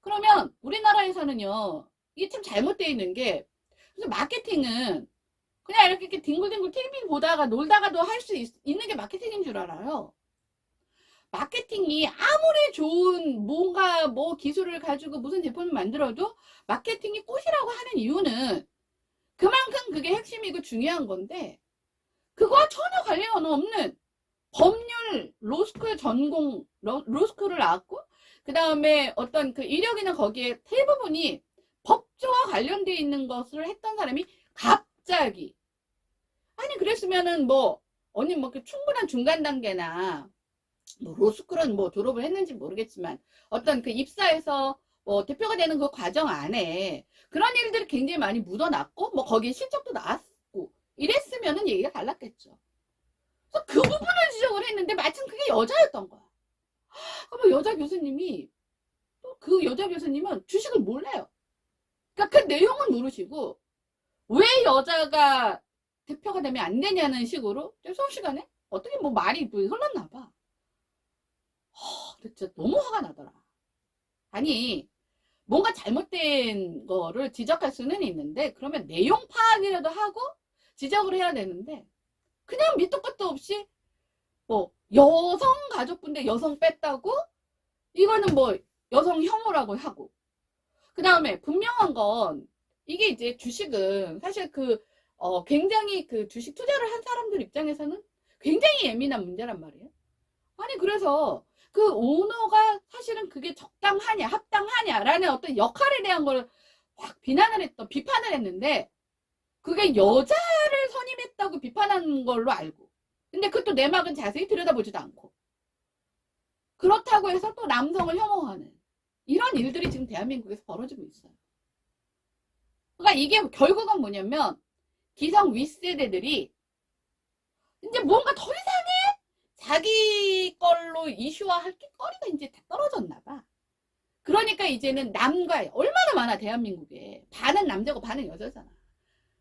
그러면 우리나라에서는요 이게 참 잘못되어 있는 게 그래서 마케팅은 그냥 이렇게 뒹굴뒹굴 TV 보다가 놀다가도 할 수 있는 게 마케팅인 줄 알아요. 마케팅이 아무리 좋은 뭔가 뭐 기술을 가지고 무슨 제품을 만들어도 마케팅이 꽃이라고 하는 이유는 그만큼 그게 핵심이고 중요한 건데, 그거와 전혀 관련 없는 법률 로스쿨 전공, 로스쿨을 나왔고, 그 다음에 어떤 그 이력이나 거기에 대부분이 법조와 관련되어 있는 것을 했던 사람이 갑자기, 아니 그랬으면은 뭐 언니 뭐 충분한 중간 단계나 뭐 로스쿨은 뭐 졸업을 했는지 모르겠지만 어떤 그 입사해서 뭐 대표가 되는 그 과정 안에 그런 일들이 굉장히 많이 묻어났고 뭐 거기에 실적도 나왔고 이랬으면은 얘기가 달랐겠죠. 그래서 그 부분을 지적을 했는데 마침 그게 여자였던 거야. 그러면 여자 교수님이, 또 그 여자 교수님은 주식을 몰라요. 그러니까 그 내용은 모르시고 왜 여자가 대표가 되면 안 되냐는 식으로 수업 시간에 어떻게 뭐 말이 흘렀나 봐. 진짜 너무 화가 나더라. 아니 뭔가 잘못된 거를 지적할 수는 있는데 그러면 내용 파악이라도 하고 지적을 해야 되는데 그냥 밑도 끝도 없이 뭐 여성 가족분들 여성 뺐다고 이거는 뭐 여성 혐오라고 하고, 그 다음에 분명한 건 이게 이제 주식은 사실 굉장히 그 주식 투자를 한 사람들 입장에서는 굉장히 예민한 문제란 말이에요. 아니 그래서 그 오너가 사실은 그게 적당하냐 합당하냐라는 어떤 역할에 대한 걸 확 비판을 했는데 그게 여자를 선임했다고 비판한 걸로 알고, 근데 그것도 내막은 자세히 들여다보지도 않고 그렇다고 해서 또 남성을 혐오하는 이런 일들이 지금 대한민국에서 벌어지고 있어요. 그러니까 이게 결국은 뭐냐면 기성 윗세대들이 이제 뭔가 더 이상해 자기 걸로 이슈화할 게 거리가 이제 다 떨어졌나 봐. 그러니까 이제는 남과 얼마나 많아 대한민국에 반은 남자고 반은 여자잖아.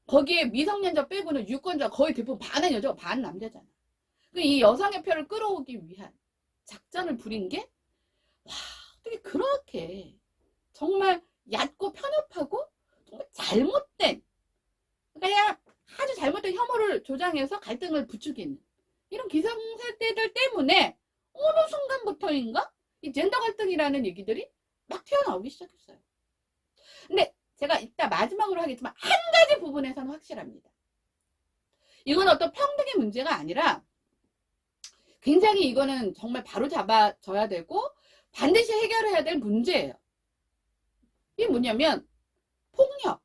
거기에 미성년자 빼고는 유권자 거의 대부분 반은 여자고 반은 남자잖아. 이 여성의 표를 끌어오기 위한 작전을 부린 게 와, 어떻게 그렇게 정말 얕고 편협하고 정말 잘못된, 그냥 아주 잘못된 혐오를 조장해서 갈등을 부추기는 이런 기성세대들 때문에 어느 순간부터인가 이 젠더 갈등이라는 얘기들이 막 튀어나오기 시작했어요. 근데 제가 이따 마지막으로 하겠지만 한 가지 부분에서는 확실합니다. 이건 어떤 평등의 문제가 아니라 굉장히 이거는 정말 바로 잡아줘야 되고 반드시 해결해야 될 문제예요. 이게 뭐냐면 폭력,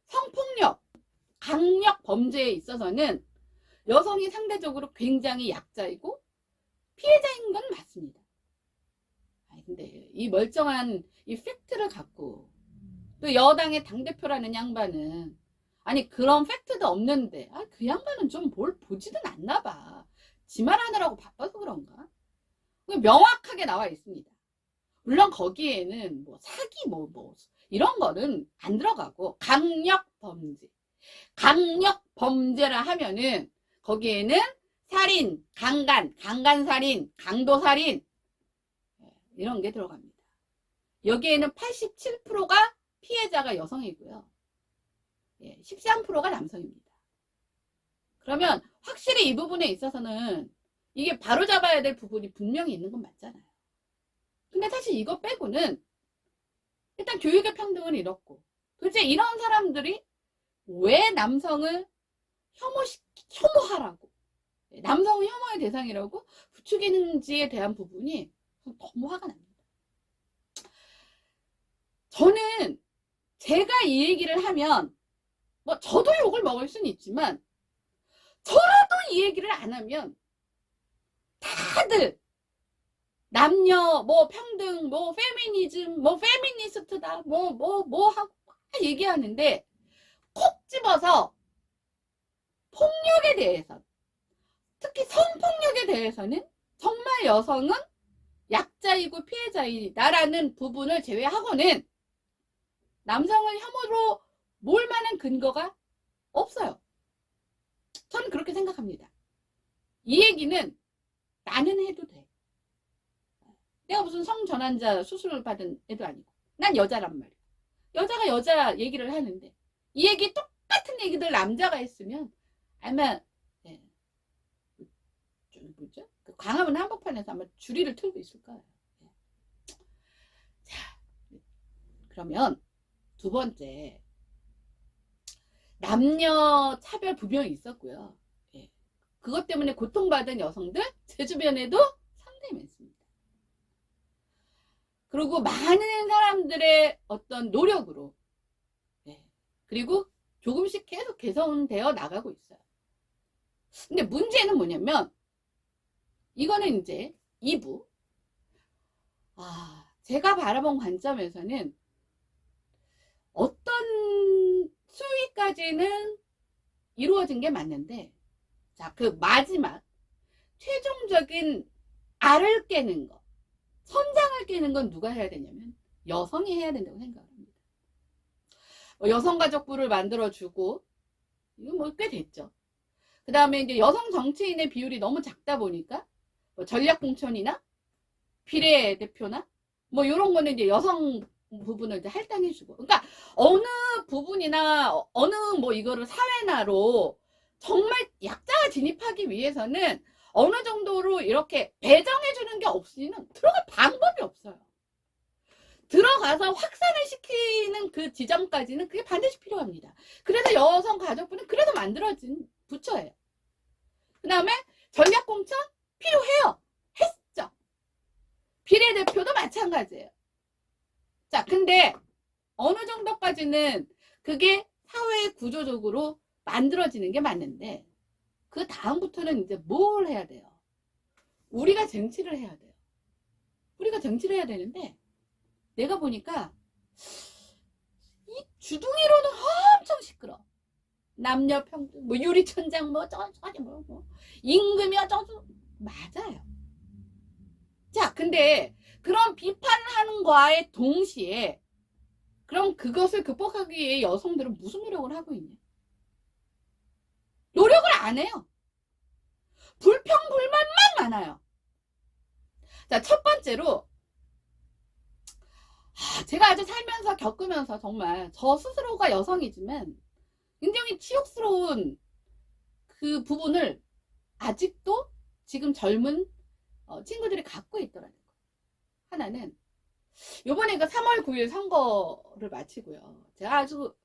성폭력, 강력 범죄에 있어서는 여성이 상대적으로 굉장히 약자이고 피해자인 건 맞습니다. 근데 이 멀쩡한 이 팩트를 갖고 또 여당의 당대표라는 양반은 아니 그런 팩트도 없는데 그 양반은 좀 뭘 보지는 않나 봐. 지 말하느라고 바빠서 그런가? 명확하게 나와 있습니다. 물론 거기에는 뭐 사기 이런 거는 안 들어가고 강력 범죄라 하면은 거기에는 살인, 강간살인, 강도살인 이런 게 들어갑니다. 여기에는 87%가 피해자가 여성이고요. 13%가 남성입니다. 그러면 확실히 이 부분에 있어서는 이게 바로잡아야 될 부분이 분명히 있는 건 맞잖아요. 근데 사실 이거 빼고는 일단 교육의 평등을 잃었고 도대체 이런 사람들이 왜 남성을 혐오하라고 남성은 혐오의 대상이라고 부추기는지에 대한 부분이 너무 화가 납니다. 저는 제가 이 얘기를 하면 뭐 저도 욕을 먹을 수는 있지만 저라도 이 얘기를 안 하면 다들 남녀 뭐 평등 뭐 페미니즘 뭐 페미니스트다 뭐 하고 얘기하는데 콕 집어서 폭력에 대해서 특히 성폭력에 대해서는 정말 여성은 약자이고 피해자이다라는 부분을 제외하고는 남성을 혐오로 몰 만한 근거가 없어요. 저는 그렇게 생각합니다. 이 얘기는 나는 해도 돼. 내가 무슨 성전환자 수술을 받은 애도 아니고 난 여자란 말이야. 여자가 여자 얘기를 하는데 이 얘기 똑같은 얘기들 남자가 했으면 아마 뭐죠? 그 광화문 한복판에서 아마 줄이를 틀고 있을 거예요. 자, 그러면 두 번째, 남녀 차별 분명히 있었고요. 예. 그것 때문에 고통받은 여성들 제 주변에도 상당히 많습니다. 그리고 많은 사람들의 어떤 노력으로, 예. 그리고 조금씩 계속 개선되어 나가고 있어요. 근데 문제는 뭐냐면, 이거는 이제 2부. 제가 바라본 관점에서는 어떤 수위까지는 이루어진 게 맞는데, 자, 그 마지막 최종적인 알을 깨는 거, 선장을 깨는 건 누가 해야 되냐면 여성이 해야 된다고 생각을 합니다. 여성가족부를 만들어주고, 이건 뭐 꽤 됐죠. 그 다음에 이제 여성 정치인의 비율이 너무 작다 보니까 뭐 전략공천이나 비례대표나 뭐 이런 거는 이제 여성 부분을 이제 할당해주고, 그러니까 어느 부분이나 어느 뭐 이거를 사회나로 정말 약자가 진입하기 위해서는 어느 정도로 이렇게 배정해주는 게 없이는 들어갈 방법이 없어요. 들어가서 확산을 시키는 그 지점까지는 그게 반드시 필요합니다. 그래서 여성가족부는 그래서 만들어진 부처예요. 그 다음에 전략공천 필요해요. 했죠. 비례대표도 마찬가지예요. 자, 근데 어느 정도까지는 그게 사회 구조적으로 만들어지는 게 맞는데, 그 다음부터는 이제 뭘 해야 돼요? 우리가 정치를 해야 돼요. 우리가 정치를 해야 되는데, 내가 보니까 이 주둥이로는 엄청 시끄러. 남녀 평등, 뭐 유리천장, 뭐 저기 뭐 임금이 어쩌고 맞아요. 자, 근데 그런 비판하는 거에 동시에 그럼 그것을 극복하기 위해 여성들은 무슨 노력을 하고 있냐? 노력을 안 해요. 불평불만만 많아요. 자, 첫 번째로 제가 아주 살면서 겪으면서 정말 저 스스로가 여성이지만 굉장히 치욕스러운 그 부분을 아직도 지금 젊은 친구들이 갖고 있더라는 거예요. 하나는 요번에 그 3월 9일 선거를 마치고요. 제가 아주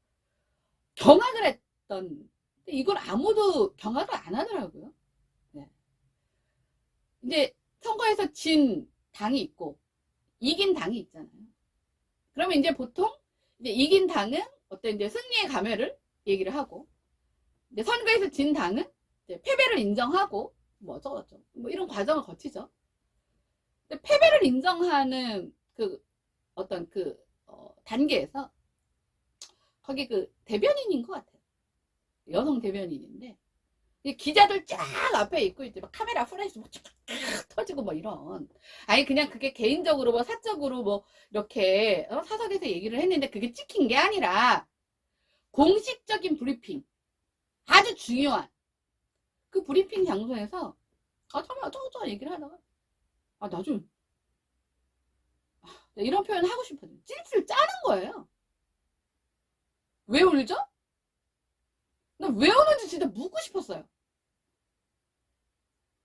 경악을 했던, 이걸 아무도 경악을 안 하더라고요. 네. 이제 선거에서 진 당이 있고 이긴 당이 있잖아요. 그러면 이제 보통 이제 이긴 당은 어떤 이제 승리의 감회를 얘기를 하고, 이제 선거에서 진 당은 이제 패배를 인정하고 뭐 어쩌고저쩌고 뭐 이런 과정을 거치죠. 근데 패배를 인정하는 그 어떤 그 단계에서 거기 그 대변인인 것 같아요. 여성 대변인인데 기자들 쫙 앞에 있고 이제 막 카메라 후레쉬 뭐 쫙 터지고 뭐 이런, 아니 그냥 그게 개인적으로 뭐 사적으로 뭐 이렇게 사석에서 얘기를 했는데 그게 찍힌 게 아니라 공식적인 브리핑, 아주 중요한 그 브리핑 장소에서 정말 어쩌고저쩌고 얘기를 하다가 나 좀 이런 표현 하고 싶어요. 찔찔 짜는 거예요. 왜 울죠? 나 왜 우는지 진짜 묻고 싶었어요.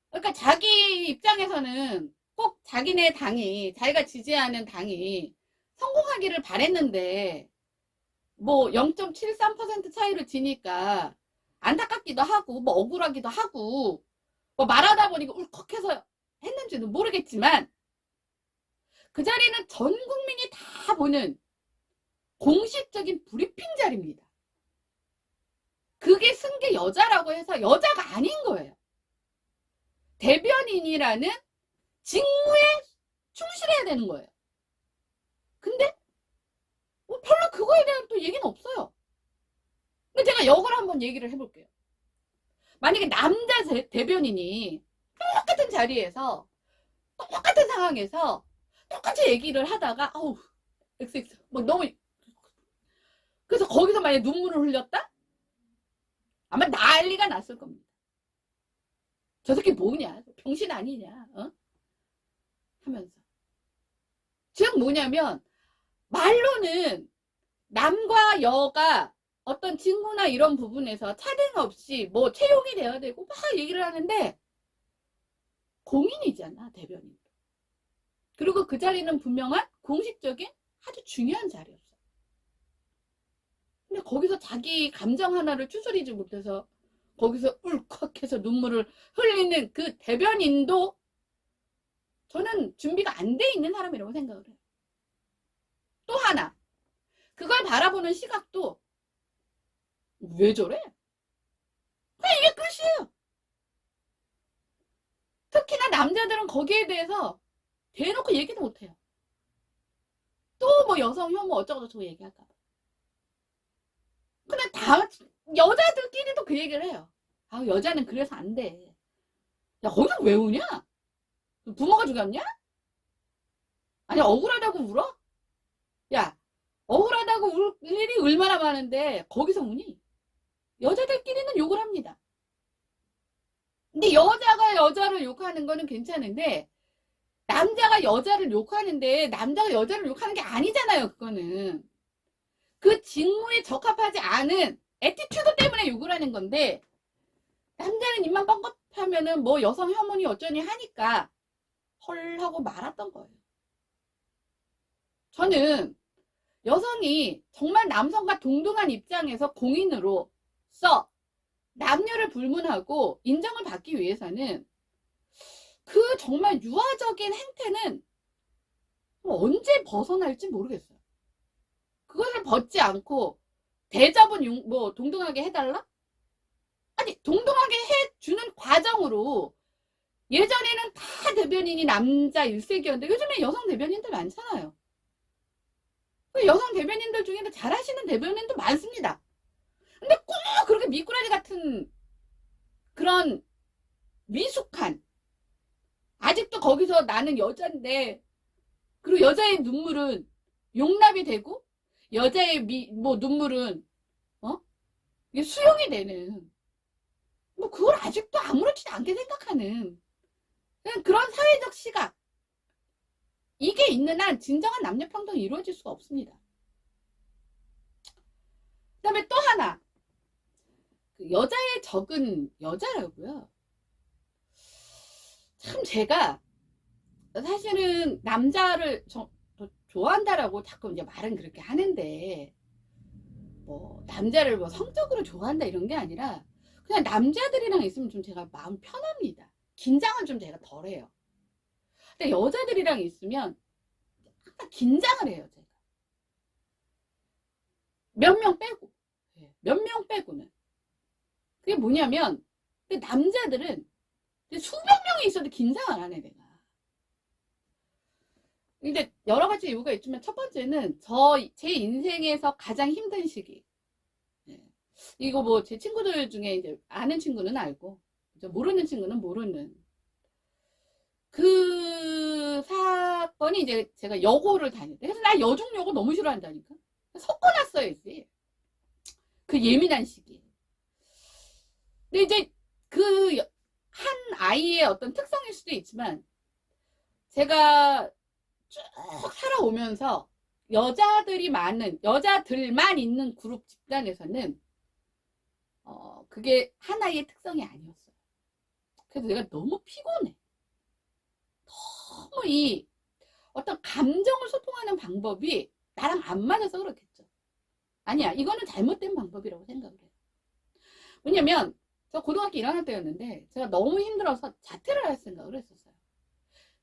그러니까 자기 입장에서는 꼭 자기네 당이, 자기가 지지하는 당이 성공하기를 바랬는데 뭐 0.73% 차이로 지니까 안타깝기도 하고 뭐 억울하기도 하고 뭐 말하다 보니까 울컥해서 했는지는 모르겠지만 그 자리는 전 국민이 다 보는 공식적인 브리핑 자리입니다. 그게 승계 여자라고 해서 여자가 아닌 거예요. 대변인이라는 직무에 충실해야 되는 거예요. 근데 별로 그거에 대한 또 얘기는 없어요. 근데 제가 역을 한번 얘기를 해볼게요. 만약에 남자 대변인이 똑같은 자리에서 똑같은 상황에서 똑같이 얘기를 하다가 아우 XX 뭐 너무, 그래서 거기서 만약에 눈물을 흘렸다? 아마 난리가 났을 겁니다. 저 새끼 뭐냐? 병신 아니냐? 하면서. 즉 뭐냐면 말로는 남과 여가 어떤 직무나 이런 부분에서 차등 없이 뭐 채용이 돼야 되고 막 얘기를 하는데 공인이잖아, 대변인. 그리고 그 자리는 분명한 공식적인 아주 중요한 자리였어. 근데 거기서 자기 감정 하나를 추스리지 못해서 거기서 울컥해서 눈물을 흘리는 그 대변인도 저는 준비가 안 돼 있는 사람이라고 생각을 해요. 또 하나, 그걸 바라보는 시각도 왜 저래? 그냥 이게 끝이에요. 특히나 남자들은 거기에 대해서 대놓고 얘기도 못해요. 또 뭐 여성 혐오 어쩌고저쩌고 얘기할까봐. 근데 여자들끼리도 그 얘기를 해요. 아, 여자는 그래서 안 돼. 야, 거기서 왜 우냐? 부모가 죽였냐? 아니, 억울하다고 울어? 야, 억울하다고 울 일이 얼마나 많은데 거기서 우니? 여자들끼리는 욕을 합니다. 근데 여자가 여자를 욕하는 거는 괜찮은데 남자가 여자를 욕하는데 남자가 여자를 욕하는 게 아니잖아요. 그거는 그 직무에 적합하지 않은 애티튜드 때문에 욕을 하는 건데 남자는 입만 뻥긋하면은 뭐 여성 혐오니 어쩌니 하니까 헐 하고 말았던 거예요. 저는 여성이 정말 남성과 동등한 입장에서 공인으로서 남녀를 불문하고 인정을 받기 위해서는 그 정말 유아적인 행태는 언제 벗어날지 모르겠어요. 그것을 벗지 않고 대접은 뭐 동등하게 해달라? 아니, 동등하게 해주는 과정으로 예전에는 다 대변인이 남자 일색이었는데 요즘에 여성 대변인들 많잖아요. 여성 대변인들 중에는 잘하시는 대변인도 많습니다. 근데 꼭 그렇게 미꾸라지 같은 그런 미숙한, 아직도 거기서 나는 여잔데, 그리고 여자의 눈물은 용납이 되고 여자의 뭐 눈물은 이게 수용이 되는, 뭐 그걸 아직도 아무렇지도 않게 생각하는 그런 사회적 시각, 이게 있는 한 진정한 남녀평등이 이루어질 수가 없습니다. 그 다음에 또 하나, 그 여자의 적은 여자라고요. 참 제가 사실은 남자를 좋아한다라고 자꾸 이제 말은 그렇게 하는데 뭐 남자를 뭐 성적으로 좋아한다 이런 게 아니라 그냥 남자들이랑 있으면 좀 제가 마음 편합니다. 긴장은 좀 제가 덜해요. 근데 여자들이랑 있으면 항상 긴장을 해요. 제가 몇 명 빼고, 몇 명 빼고는. 그게 뭐냐면 남자들은 수백 명이 있어도 긴장을 안 해, 내가. 근데 여러 가지 이유가 있지만 첫 번째는 제 인생에서 가장 힘든 시기. 이거 뭐 제 친구들 중에 이제 아는 친구는 알고 모르는 친구는 모르는 그 사건이 이제 제가 여고를 다닐 때, 그래서 나 여중 여고 너무 싫어한다니까. 섞어놨어요, 이제. 그 예민한 시기. 근데 이제 그 한 아이의 어떤 특성일 수도 있지만 제가 쭉 살아오면서 여자들만 있는 그룹 집단에서는 그게 하나의 특성이 아니었어요. 그래서 내가 너무 피곤해. 너무 이 어떤 감정을 소통하는 방법이 나랑 안 맞아서 그렇겠죠. 아니야, 이거는 잘못된 방법이라고 생각을 해요. 왜냐면 저 고등학교 1학년 때였는데 제가 너무 힘들어서 자퇴를 할 생각을 했었어요.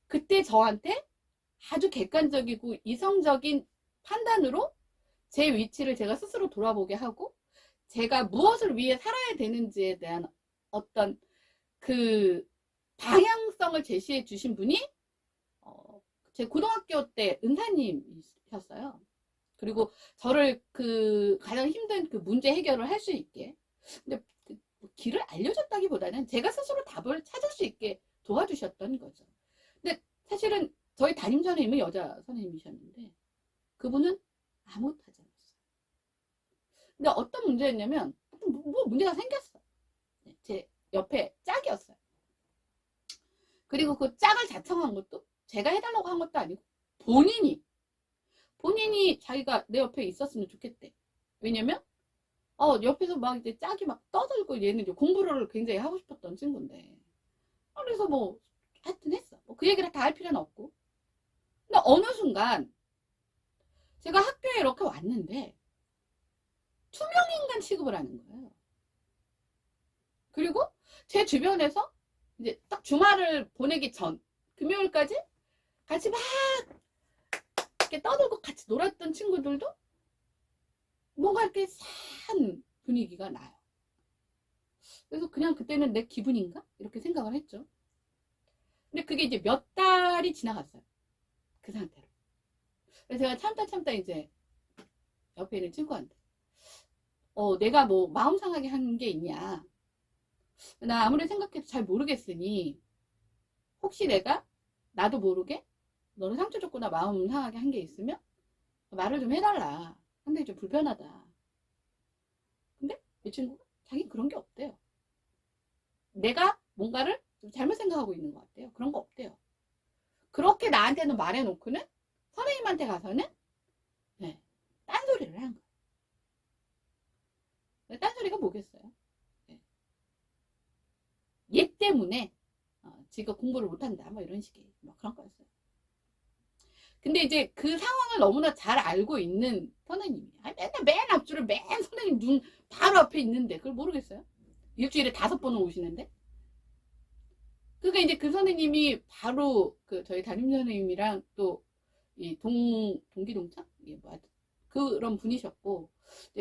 그때 저한테 아주 객관적이고 이성적인 판단으로 제 위치를 제가 스스로 돌아보게 하고 제가 무엇을 위해 살아야 되는지에 대한 어떤 그 방향성을 제시해 주신 분이 제 고등학교 때 은사님이셨어요. 그리고 저를 그 가장 힘든 그 문제 해결을 할 수 있게, 근데 길을 알려줬다기보다는 제가 스스로 답을 찾을 수 있게 도와주셨던 거죠. 근데 사실은 저희 담임 선생님은 여자 선생님이셨는데 그분은 아무것도 하지 않았어요. 근데 어떤 문제였냐면 뭐 문제가 생겼어. 제 옆에 짝이었어요. 그리고 그 짝을 자청한 것도 제가 해달라고 한 것도 아니고 본인이 자기가 내 옆에 있었으면 좋겠대. 왜냐면 옆에서 막 이제 짝이 막 떠들고, 얘는 이제 공부를 굉장히 하고 싶었던 친구인데, 그래서 뭐 하여튼 했어. 뭐 그 얘기를 다 할 필요는 없고. 근데 어느 순간 제가 학교에 이렇게 왔는데 투명인간 취급을 하는 거예요. 그리고 제 주변에서 이제 딱 주말을 보내기 전 금요일까지 같이 막 이렇게 떠들고 같이 놀았던 친구들도 뭔가 이렇게 산 분위기가 나요. 그래서 그냥 그때는 내 기분인가? 이렇게 생각을 했죠. 근데 그게 이제 몇 달이 지나갔어요. 그 상태로. 그래서 제가 참다 이제 옆에 있는 친구한테 내가 뭐 마음 상하게 한 게 있냐. 나 아무리 생각해도 잘 모르겠으니 혹시 내가 나도 모르게 너는 상처 줬거나 마음 상하게 한 게 있으면 말을 좀 해달라. 상당히 좀 불편하다. 근데 이 친구가 자기 그런 게 없대요. 내가 뭔가를 좀 잘못 생각하고 있는 것 같아요. 그런 거 없대요. 그렇게 나한테는 말해놓고는 선생님한테 가서는 네, 딴소리를 한 거예요. 딴소리가 뭐겠어요? 네. 얘 때문에 지가 공부를 못한다 뭐 이런 식의 뭐 그런 거였어요. 근데 이제 그 상황을 너무나 잘 알고 있는 선생님이 맨날 맨 앞줄을 맨 선생님 눈 바로 앞에 있는데 그걸 모르겠어요? 일주일에 5번은 오시는데 그러니까 이제 그 선생님이 바로 그 저희 담임 선생님이랑 또 이 동기동창? 예, 뭐 그런 분이셨고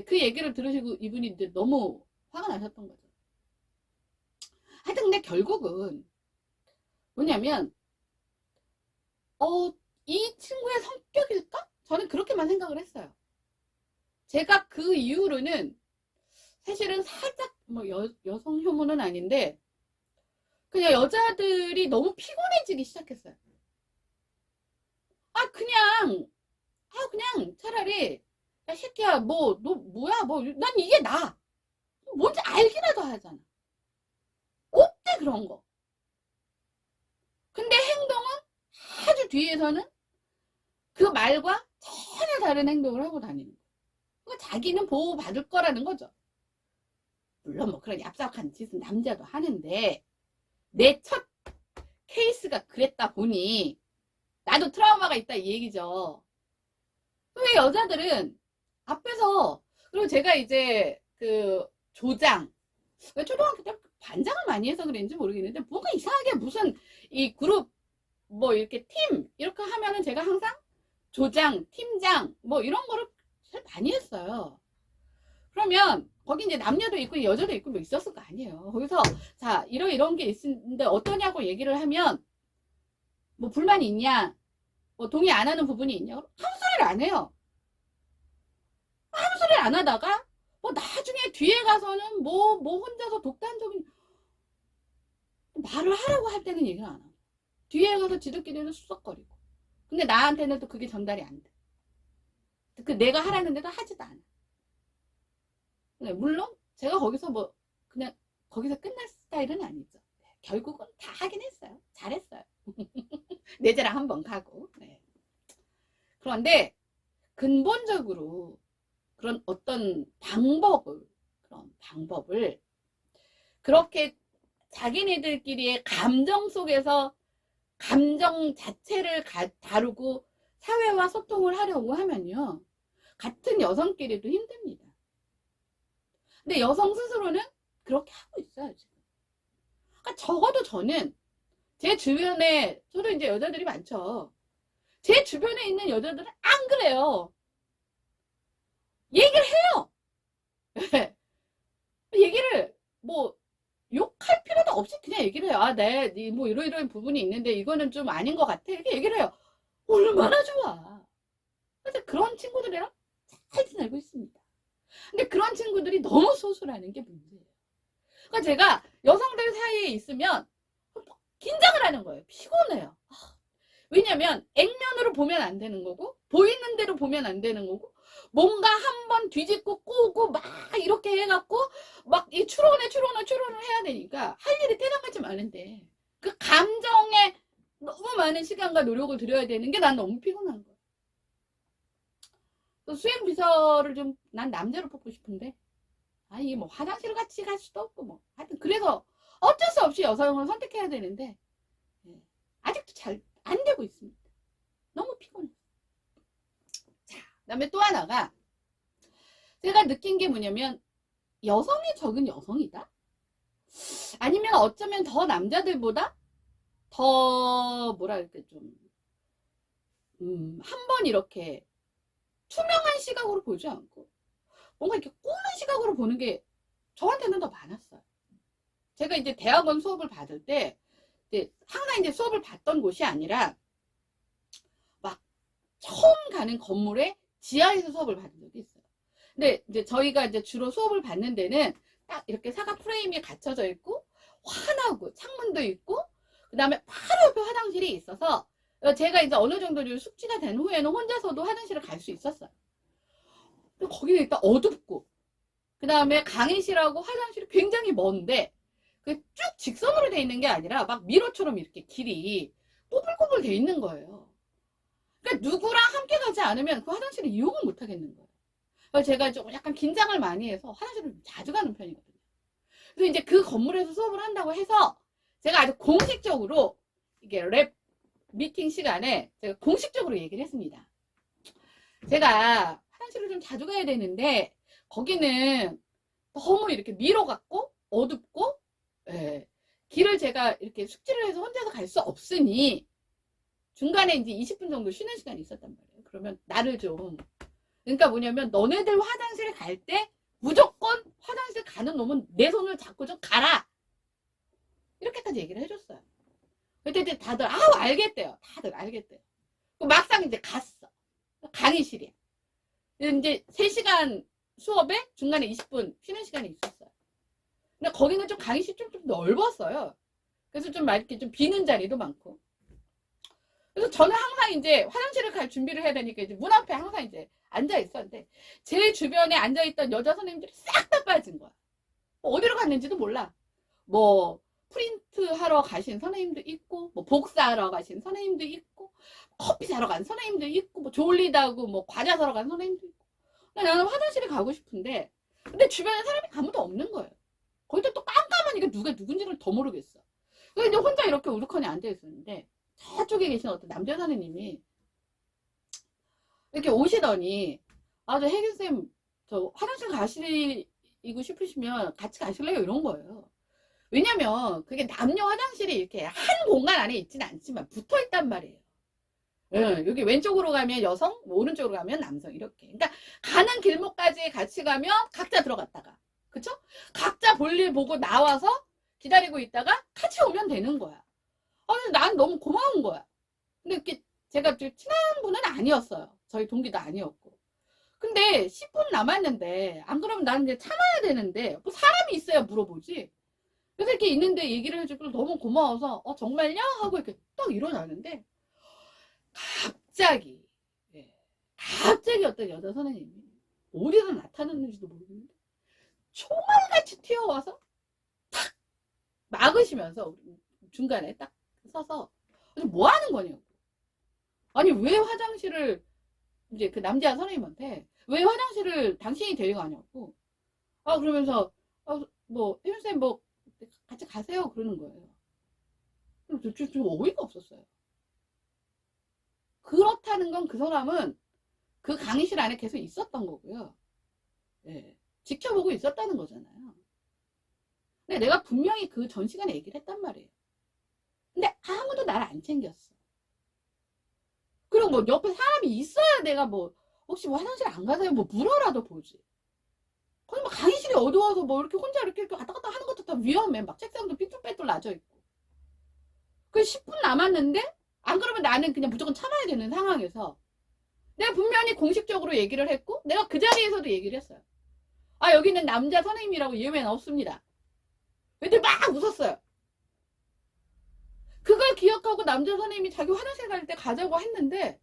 그 얘기를 들으시고 이분이 이제 너무 화가 나셨던 거죠. 하여튼 근데 결국은 뭐냐면 이 친구의 성격일까? 저는 그렇게만 생각을 했어요. 제가 그 이후로는 사실은 살짝 뭐 여성 혐오는 아닌데 그냥 여자들이 너무 피곤해지기 시작했어요. 그냥 차라리 야 새끼야 뭐 너 뭐야 뭐 난 이게 나 뭔지 알기라도 하잖아. 어때 그런 거. 근데 행동은 아주 뒤에서는 그 말과 전혀 다른 행동을 하고 다니는 거예요. 그러니까 자기는 보호받을 거라는 거죠. 물론 뭐 그런 얍삽한 짓은 남자도 하는데 내 첫 케이스가 그랬다 보니 나도 트라우마가 있다 이 얘기죠. 왜 여자들은 앞에서 그리고 제가 이제 그 조장 초등학교 때 반장을 많이 해서 그런지 모르겠는데 뭔가 이상하게 무슨 이 그룹 뭐 이렇게 팀 이렇게 하면은 제가 항상 조장, 팀장 뭐 이런 거를 잘 많이 했어요. 그러면 거기 이제 남녀도 있고 여자도 있고 뭐 있었을 거 아니에요. 거기서 자 이런 게 있는데 어떠냐고 얘기를 하면 뭐 불만이 있냐 뭐 동의 안 하는 부분이 있냐 아무 소리를 안 해요. 아무 소리를 안 하다가 뭐 나중에 뒤에 가서는 뭐 혼자서 독단적인 말을 하라고 할 때는 얘기를 안 하고 뒤에 가서 지들끼리는 수석거리고 근데 나한테는 또 그게 전달이 안 돼. 그 내가 하라는 데도 하지도 않아. 물론 제가 거기서 뭐 그냥 거기서 끝날 스타일은 아니죠. 결국은 다 하긴 했어요. 잘했어요. 내 자랑 한번 가고. 네. 그런데 근본적으로 그런 어떤 그런 방법을 그렇게 자기네들끼리의 감정 속에서 감정 자체를 다루고 사회와 소통을 하려고 하면요. 같은 여성끼리도 힘듭니다. 근데 여성 스스로는 그렇게 하고 있어요, 지금. 그러니까 적어도 저는 제 주변에, 저도 이제 여자들이 많죠. 제 주변에 있는 여자들은 안 그래요. 얘기를 해요. 얘기를, 뭐, 욕할 필요도 없이 그냥 얘기를 해요. 네, 뭐 이러이러한 부분이 있는데 이거는 좀 아닌 것 같아. 이렇게 얘기를 해요. 얼마나 좋아. 그래서 그런 친구들이랑 잘 지내고 있습니다. 근데 그런 친구들이 너무 소수라는 게 문제예요. 그러니까 제가 여성들 사이에 있으면 긴장을 하는 거예요. 피곤해요. 왜냐면 액면으로 보면 안 되는 거고 보이는 대로 보면 안 되는 거고 뭔가 한번 뒤집고 꼬고 막 이렇게 해갖고 막 이 추론을 해야 되니까 할 일이 태어나지 많은데 그 감정에 너무 많은 시간과 노력을 들여야 되는 게 난 너무 피곤한 거예요. 수행 비서를 좀 난 남자로 뽑고 싶은데 이게 뭐 화장실을 같이 갈 수도 없고 뭐 하여튼 그래서 어쩔 수 없이 여성을 선택해야 되는데 아직도 잘 안 되고 있습니다. 너무 피곤해. 자, 그다음에 또 하나가 제가 느낀 게 뭐냐면 여성이 적은 여성이다? 아니면 어쩌면 더 남자들보다 더 뭐랄까 좀 한 번 이렇게 투명한 시각으로 보지 않고 뭔가 이렇게 꾸는 시각으로 보는 게 저한테는 더 많았어요. 제가 이제 대학원 수업을 받을 때 이제 항상 이제 수업을 받던 곳이 아니라 막 처음 가는 건물의 지하에서 수업을 받은 적이 있어요. 근데 이제 저희가 이제 주로 수업을 받는 데는 딱 이렇게 사각 프레임이 갖춰져 있고 환하고 창문도 있고 그 다음에 바로 옆에 화장실이 있어서 제가 이제 어느 정도 숙지가 된 후에는 혼자서도 화장실을 갈 수 있었어요. 근데 거기는 일단 어둡고 그 다음에 강의실하고 화장실이 굉장히 먼데 그 쭉 직선으로 돼 있는 게 아니라 막 미로처럼 이렇게 길이 꼬불꼬불 돼 있는 거예요. 그러니까 누구랑 함께 가지 않으면 그 화장실을 이용을 못 하겠는 거예요. 그래서 제가 좀 약간 긴장을 많이 해서 화장실을 자주 가는 편이거든요. 그래서 이제 그 건물에서 수업을 한다고 해서 제가 아주 공식적으로 이게 랩 미팅 시간에 제가 공식적으로 얘기를 했습니다. 제가 화장실을 좀 자주 가야 되는데 거기는 너무 이렇게 미로 같고 어둡고 예, 길을 제가 이렇게 숙지를 해서 혼자서 갈 수 없으니 중간에 이제 20분 정도 쉬는 시간이 있었단 말이에요. 그러면 나를 좀 그러니까 뭐냐면 너네들 화장실 갈 때 무조건 화장실 가는 놈은 내 손을 잡고 좀 가라 이렇게까지 얘기를 해줬어요. 그때 이제 다들 알겠대요. 다들 알겠대요. 막상 이제 갔어. 강의실이야. 이제 3시간 수업에 중간에 20분 쉬는 시간이 있었어요. 근데 거기는 좀 강의실 좀 넓었어요. 그래서 좀 이렇게 좀 비는 자리도 많고. 그래서 저는 항상 이제 화장실을 갈 준비를 해야 되니까 이제 문 앞에 항상 이제 앉아 있었는데 제 주변에 앉아 있던 여자 선생님들이 싹 다 빠진 거야. 어디로 갔는지도 몰라. 뭐 프린트 하러 가신 선생님도 있고 뭐 복사하러 가신 선생님도 있고 커피 사러 간 선생님도 있고 뭐 졸리다고 뭐 과자 사러 간 선생님도 있고 나는 화장실에 가고 싶은데 근데 주변에 사람이 아무도 없는 거예요. 거기다 또 깜깜하니까 누가 누군지를 더 모르겠어. 그래서 이제 혼자 이렇게 우두커니 앉아 있었는데 저쪽에 계신 어떤 남자 선생님이 이렇게 오시더니 저 혜균쌤 저 화장실 가시고 싶으시면 같이 가실래요? 이런 거예요. 왜냐면 그게 남녀 화장실이 이렇게 한 공간 안에 있지는 않지만 붙어 있단 말이에요. 예, 여기 왼쪽으로 가면 여성, 오른쪽으로 가면 남성 이렇게. 그러니까 가는 길목까지 같이 가면 각자 들어갔다가 그쵸? 각자 볼일 보고 나와서 기다리고 있다가 같이 오면 되는 거야. 난 너무 고마운 거야. 근데 이렇게 제가 친한 분은 아니었어요. 저희 동기도 아니었고. 근데 10분 남았는데 안 그러면 나는 이제 참아야 되는데 뭐 사람이 있어야 물어보지. 그래서 이렇게 있는데 얘기를 해주고 너무 고마워서 정말요? 하고 이렇게 딱 일어나는데 갑자기 갑자기 어떤 여자 선생님이 어디서 나타났는지도 모르겠는데 총알같이 튀어와서 탁 막으시면서 중간에 딱 서서 뭐 하는 거냐고. 아니 왜 화장실을 이제 그 남자 선생님한테 왜 화장실을 당신이 데려가냐고. 그러면서 뭐 혜윤쌤 뭐 같이 가세요 그러는 거예요. 좀 어이가 없었어요. 그렇다는 건 그 사람은 그 강의실 안에 계속 있었던 거고요. 네, 지켜보고 있었다는 거잖아요. 근데 내가 분명히 그 전 시간에 얘기를 했단 말이에요. 근데 아무도 나를 안 챙겼어. 그리고 뭐 옆에 사람이 있어야 내가 뭐 혹시 뭐 화장실 안 가세요 뭐 물어라도 보지. 거기 뭐 강의실이 어두워서 뭐 이렇게 혼자 이렇게 왔다 갔다 하는 것도 다 위험해. 막 책상도 삐뚤빼뚤 나져 있고. 그 10분 남았는데 안 그러면 나는 그냥 무조건 참아야 되는 상황에서 내가 분명히 공식적으로 얘기를 했고 내가 그 자리에서도 얘기를 했어요. 여기는 남자 선생님이라고 이유는 없습니다. 애들 막 웃었어요. 그걸 기억하고 남자 선생님이 자기 화장실 갈 때 가자고 했는데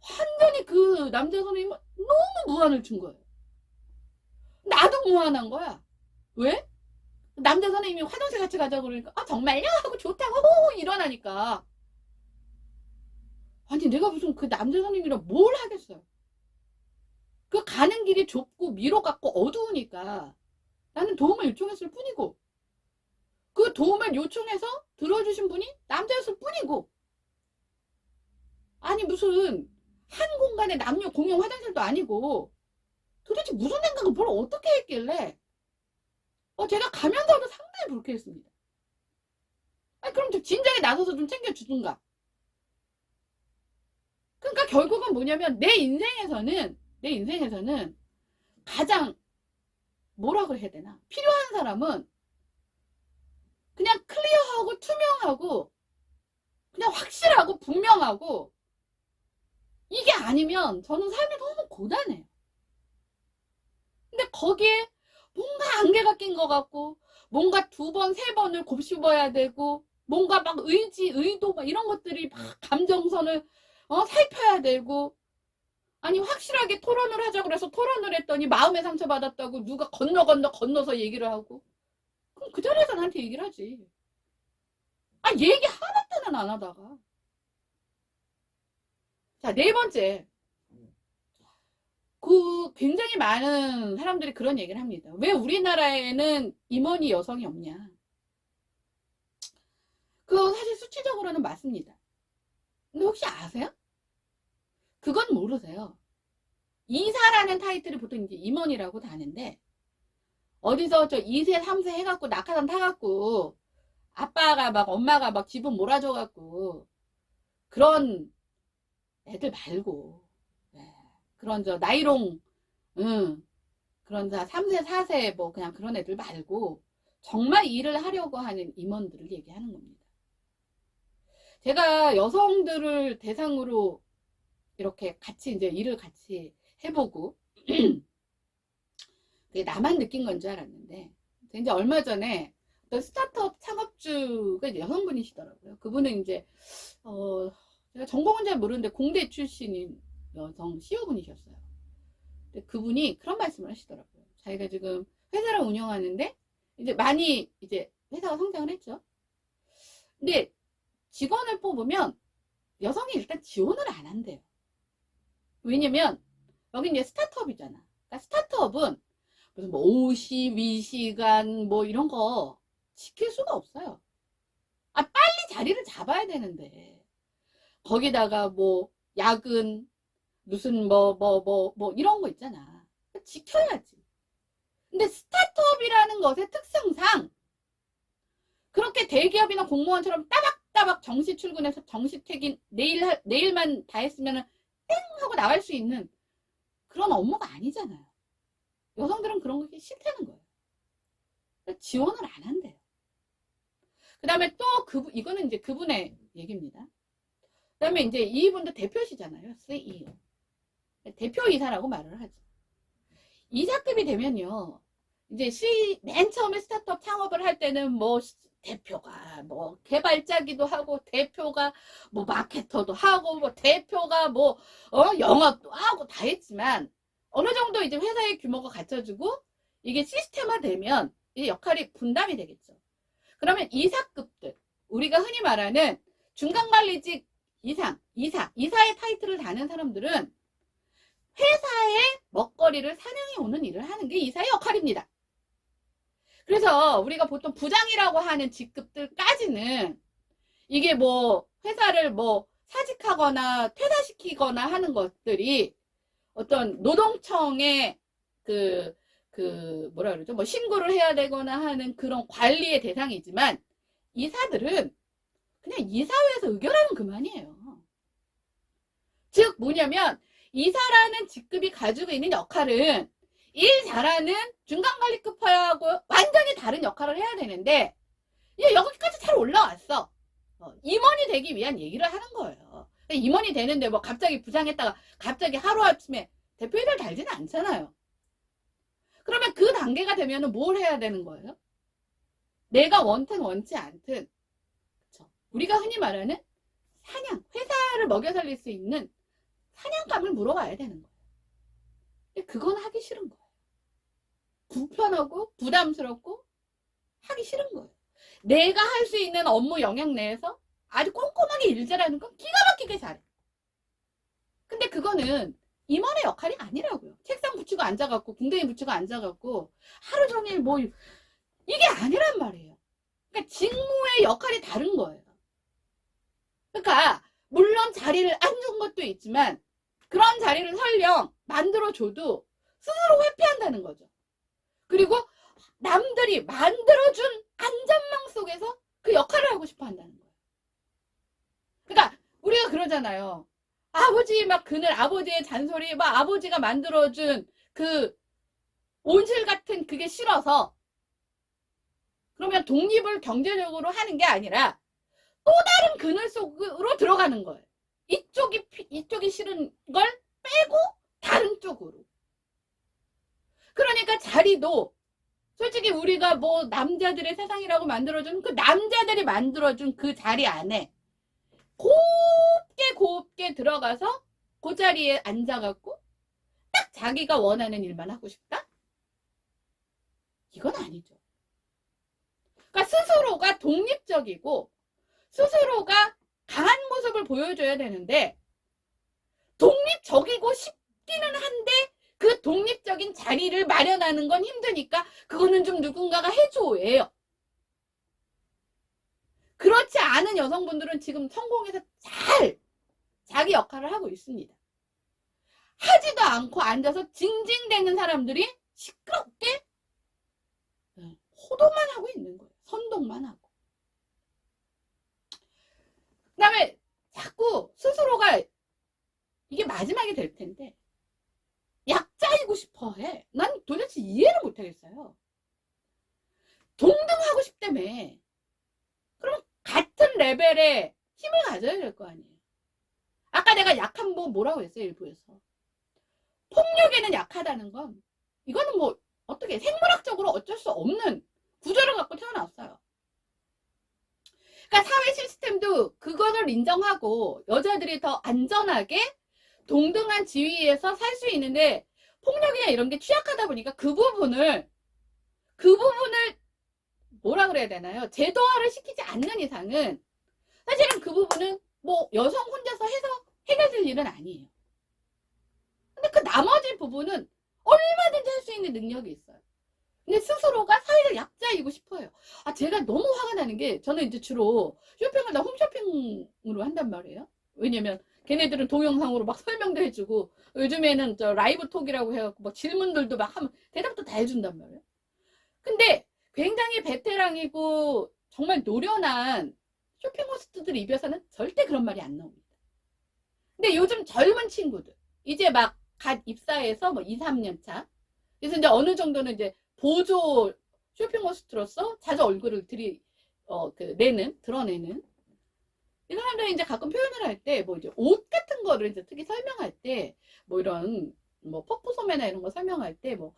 완전히 그 남자 선생님은 너무 무안을 준 거예요. 나도 무안한 거야. 왜? 남자 선생님이 화장실 같이 가자고 그러니까 정말요? 하고 좋다고 일어나니까 아니 내가 무슨 그 남자 선생님이랑 뭘 하겠어요. 그 가는 길이 좁고 미로 같고 어두우니까 나는 도움을 요청했을 뿐이고 그 도움을 요청해서 들어주신 분이 남자였을 뿐이고, 아니 무슨 한 공간에 남녀 공용 화장실도 아니고 도대체 무슨 생각을 뭘 어떻게 했길래 제가 가면서도 상당히 불쾌했습니다. 아니 그럼 좀 진작에 나서서 좀 챙겨주든가. 그러니까 결국은 뭐냐면 내 인생에서는 가장 뭐라 그래야 되나, 필요한 사람은 그냥 클리어하고 투명하고 그냥 확실하고 분명하고, 이게 아니면 저는 삶이 너무 고단해요. 근데 거기에 뭔가 안개가 낀 것 같고, 뭔가 2번, 3번을 곱씹어야 되고, 뭔가 막 의도 막 이런 것들이 막 감정선을 살펴야 되고, 아니 확실하게 토론을 하자고 그래서 토론을 했더니 마음에 상처받았다고 누가 건너서 얘기를 하고, 그럼 그 자리에서 나한테 얘기를 하지. 아, 얘기 하나도 안 하다가. 자, 4번째. 굉장히 많은 사람들이 그런 얘기를 합니다. 왜 우리나라에는 임원이 여성이 없냐. 그거 사실 수치적으로는 맞습니다. 근데 혹시 아세요? 그건 모르세요. 이사라는 타이틀이 보통 이제 임원이라고 다는데, 어디서 저 2세, 3세 해갖고 낙하산 타갖고 아빠가 막 엄마가 막 지분 몰아줘갖고 그런 애들 말고, 그런 저 나이롱, 그런 자 3세, 4세 뭐 그냥 그런 애들 말고 정말 일을 하려고 하는 임원들을 얘기하는 겁니다. 제가 여성들을 대상으로 이렇게 같이 이제 일을 같이 해보고 그게 나만 느낀 건 줄 알았는데, 이제 얼마 전에 어떤 스타트업 창업주가 이제 여성분이시더라고요. 그분은 이제 제가 전공은 잘 모르는데 공대 출신인 여성 CEO분이셨어요. 근데 그분이 그런 말씀을 하시더라고요. 자기가 지금 회사를 운영하는데 이제 많이 이제 회사가 성장을 했죠. 근데 직원을 뽑으면 여성이 일단 지원을 안 한대요. 왜냐면 여기 이제 스타트업이잖아. 그러니까 스타트업은 무슨 뭐 52시간 뭐 이런 거 지킬 수가 없어요. 아, 빨리 자리를 잡아야 되는데 거기다가 뭐 야근 무슨 뭐 이런 거 있잖아. 지켜야지. 근데 스타트업이라는 것의 특성상 그렇게 대기업이나 공무원처럼 따박따박 정시 출근해서 정시 퇴근 내일만 다 했으면 땡 하고 나갈 수 있는 그런 업무가 아니잖아요. 여성들은 그런 게 싫다는 거예요. 지원을 안 한대요. 그 다음에 또 이거는 이제 그분의 얘기입니다. 그 다음에 이제 이분도 대표시잖아요. CEO. 대표이사라고 말을 하죠. 이사급이 되면요, 이제 맨 처음에 스타트업 창업을 할 때는 뭐 대표가 뭐 개발자기도 하고, 대표가 뭐 마케터도 하고, 뭐 대표가 뭐 영업도 하고 다 했지만, 어느 정도 이제 회사의 규모가 갖춰지고 이게 시스템화 되면 이제 역할이 분담이 되겠죠. 그러면 이사급들, 우리가 흔히 말하는 중간관리직 이사의 타이틀을 다는 사람들은 회사의 먹거리를 사냥해 오는 일을 하는 게 이사의 역할입니다. 그래서 우리가 보통 부장이라고 하는 직급들까지는 이게 뭐 회사를 뭐 사직하거나 퇴사시키거나 하는 것들이 어떤 노동청의 뭐라 그러죠? 뭐 신고를 해야 되거나 하는 그런 관리의 대상이지만, 이사들은 그냥 이사회에서 의결하면 그만이에요. 즉 뭐냐면 이사라는 직급이 가지고 있는 역할은 일 잘하는 중간관리급하고 완전히 다른 역할을 해야 되는데, 이제 여기까지 잘 올라왔어. 임원이 되기 위한 얘기를 하는 거예요. 임원이 되는데 뭐 갑자기 부장했다가 갑자기 하루아침에 대표이사를 달지는 않잖아요. 그러면 그 단계가 되면은 뭘 해야 되는 거예요? 내가 원든 원치 않든, 그쵸? 우리가 흔히 말하는 사냥, 회사를 먹여 살릴 수 있는 사냥감을 물어와야 되는 거예요. 근데 그건 하기 싫은 거예요. 불편하고 부담스럽고 하기 싫은 거예요. 내가 할 수 있는 업무 영역 내에서 아주 꼼꼼하게 일 잘하는 건 기가 막히게 잘해. 근데 그거는 임원의 역할이 아니라고요. 책상 붙이고 앉아갖고 궁뎅이 붙이고 앉아갖고 하루 종일 뭐 이게 아니란 말이에요. 그러니까 직무의 역할이 다른 거예요. 그러니까 물론 자리를 안 준 것도 있지만 그런 자리를 설령 만들어줘도 스스로 회피한다는 거죠. 그리고 남들이 만들어준 안전망 속에서 그 역할을 하고 싶어 한다는 거예요. 그러니까 우리가 그러잖아요. 아버지 막 그늘 아버지의 잔소리 막 아버지가 만들어준 그 온실 같은 그게 싫어서 그러면 독립을 경제적으로 하는 게 아니라 또 다른 그늘 속으로 들어가는 거예요. 이쪽이 싫은 걸 빼고 다른 쪽으로. 그러니까 자리도 솔직히 우리가 뭐 남자들의 세상이라고 만들어준 그 남자들이 만들어준 그 자리 안에 곱게 들어가서 그 자리에 앉아갖고 딱 자기가 원하는 일만 하고 싶다? 이건 아니죠. 그러니까 스스로가 독립적이고 스스로가 강한 모습을 보여줘야 되는데 독립적이고 싶기는 한데 그 독립적인 자리를 마련하는 건 힘드니까 그거는 좀 누군가가 해줘예요. 그렇지 않은 여성분들은 지금 성공해서 잘 자기 역할을 하고 있습니다. 하지도 않고 앉아서 징징대는 사람들이 시끄럽게 호도만 하고 있는 거예요. 선동만 하고. 그 다음에 자꾸 스스로가 이게 마지막이 될 텐데 약자이고 싶어 해. 난 도대체 이해를 못 하겠어요. 동등하고 싶다며. 그럼 같은 레벨의 힘을 가져야 될 거 아니에요. 아까 내가 약한 뭐 뭐라고 했어요, 일부에서. 폭력에는 약하다는 건 이거는 뭐 어떻게 생물학적으로 어쩔 수 없는 구조를 갖고 태어났어요. 그러니까 사회 시스템도 그거를 인정하고 여자들이 더 안전하게 동등한 지위에서 살 수 있는데 폭력이나 이런 게 취약하다 보니까 그 부분을 뭐라 그래야 되나요? 제도화를 시키지 않는 이상은 사실은 그 부분은 뭐 여성 혼자서 해서 해결될 일은 아니에요. 근데 그 나머지 부분은 얼마든지 할 수 있는 능력이 있어요. 근데 스스로가 사회적 약자이고 싶어요. 아, 제가 너무 화가 나는 게 저는 이제 주로 쇼핑을 다 홈쇼핑으로 한단 말이에요. 왜냐면 걔네들은 동영상으로 막 설명도 해주고 요즘에는 저 라이브 톡이라고 해갖고 막 질문들도 막 하면 대답도 다 해준단 말이에요. 근데 굉장히 베테랑이고 정말 노련한 쇼핑 호스트들 입에서는 절대 그런 말이 안 나옵니다. 근데 요즘 젊은 친구들 이제 막 갓 입사해서 뭐 2, 3년 차 그래서 이제 어느 정도는 이제 보조 쇼핑 호스트로서 자주 얼굴을 드러내는 이 사람들이 이제 가끔 표현을 할 때 뭐 이제 옷 같은 거를 이제 특히 설명할 때 뭐 이런 뭐 퍼프 소매나 이런 거 설명할 때 뭐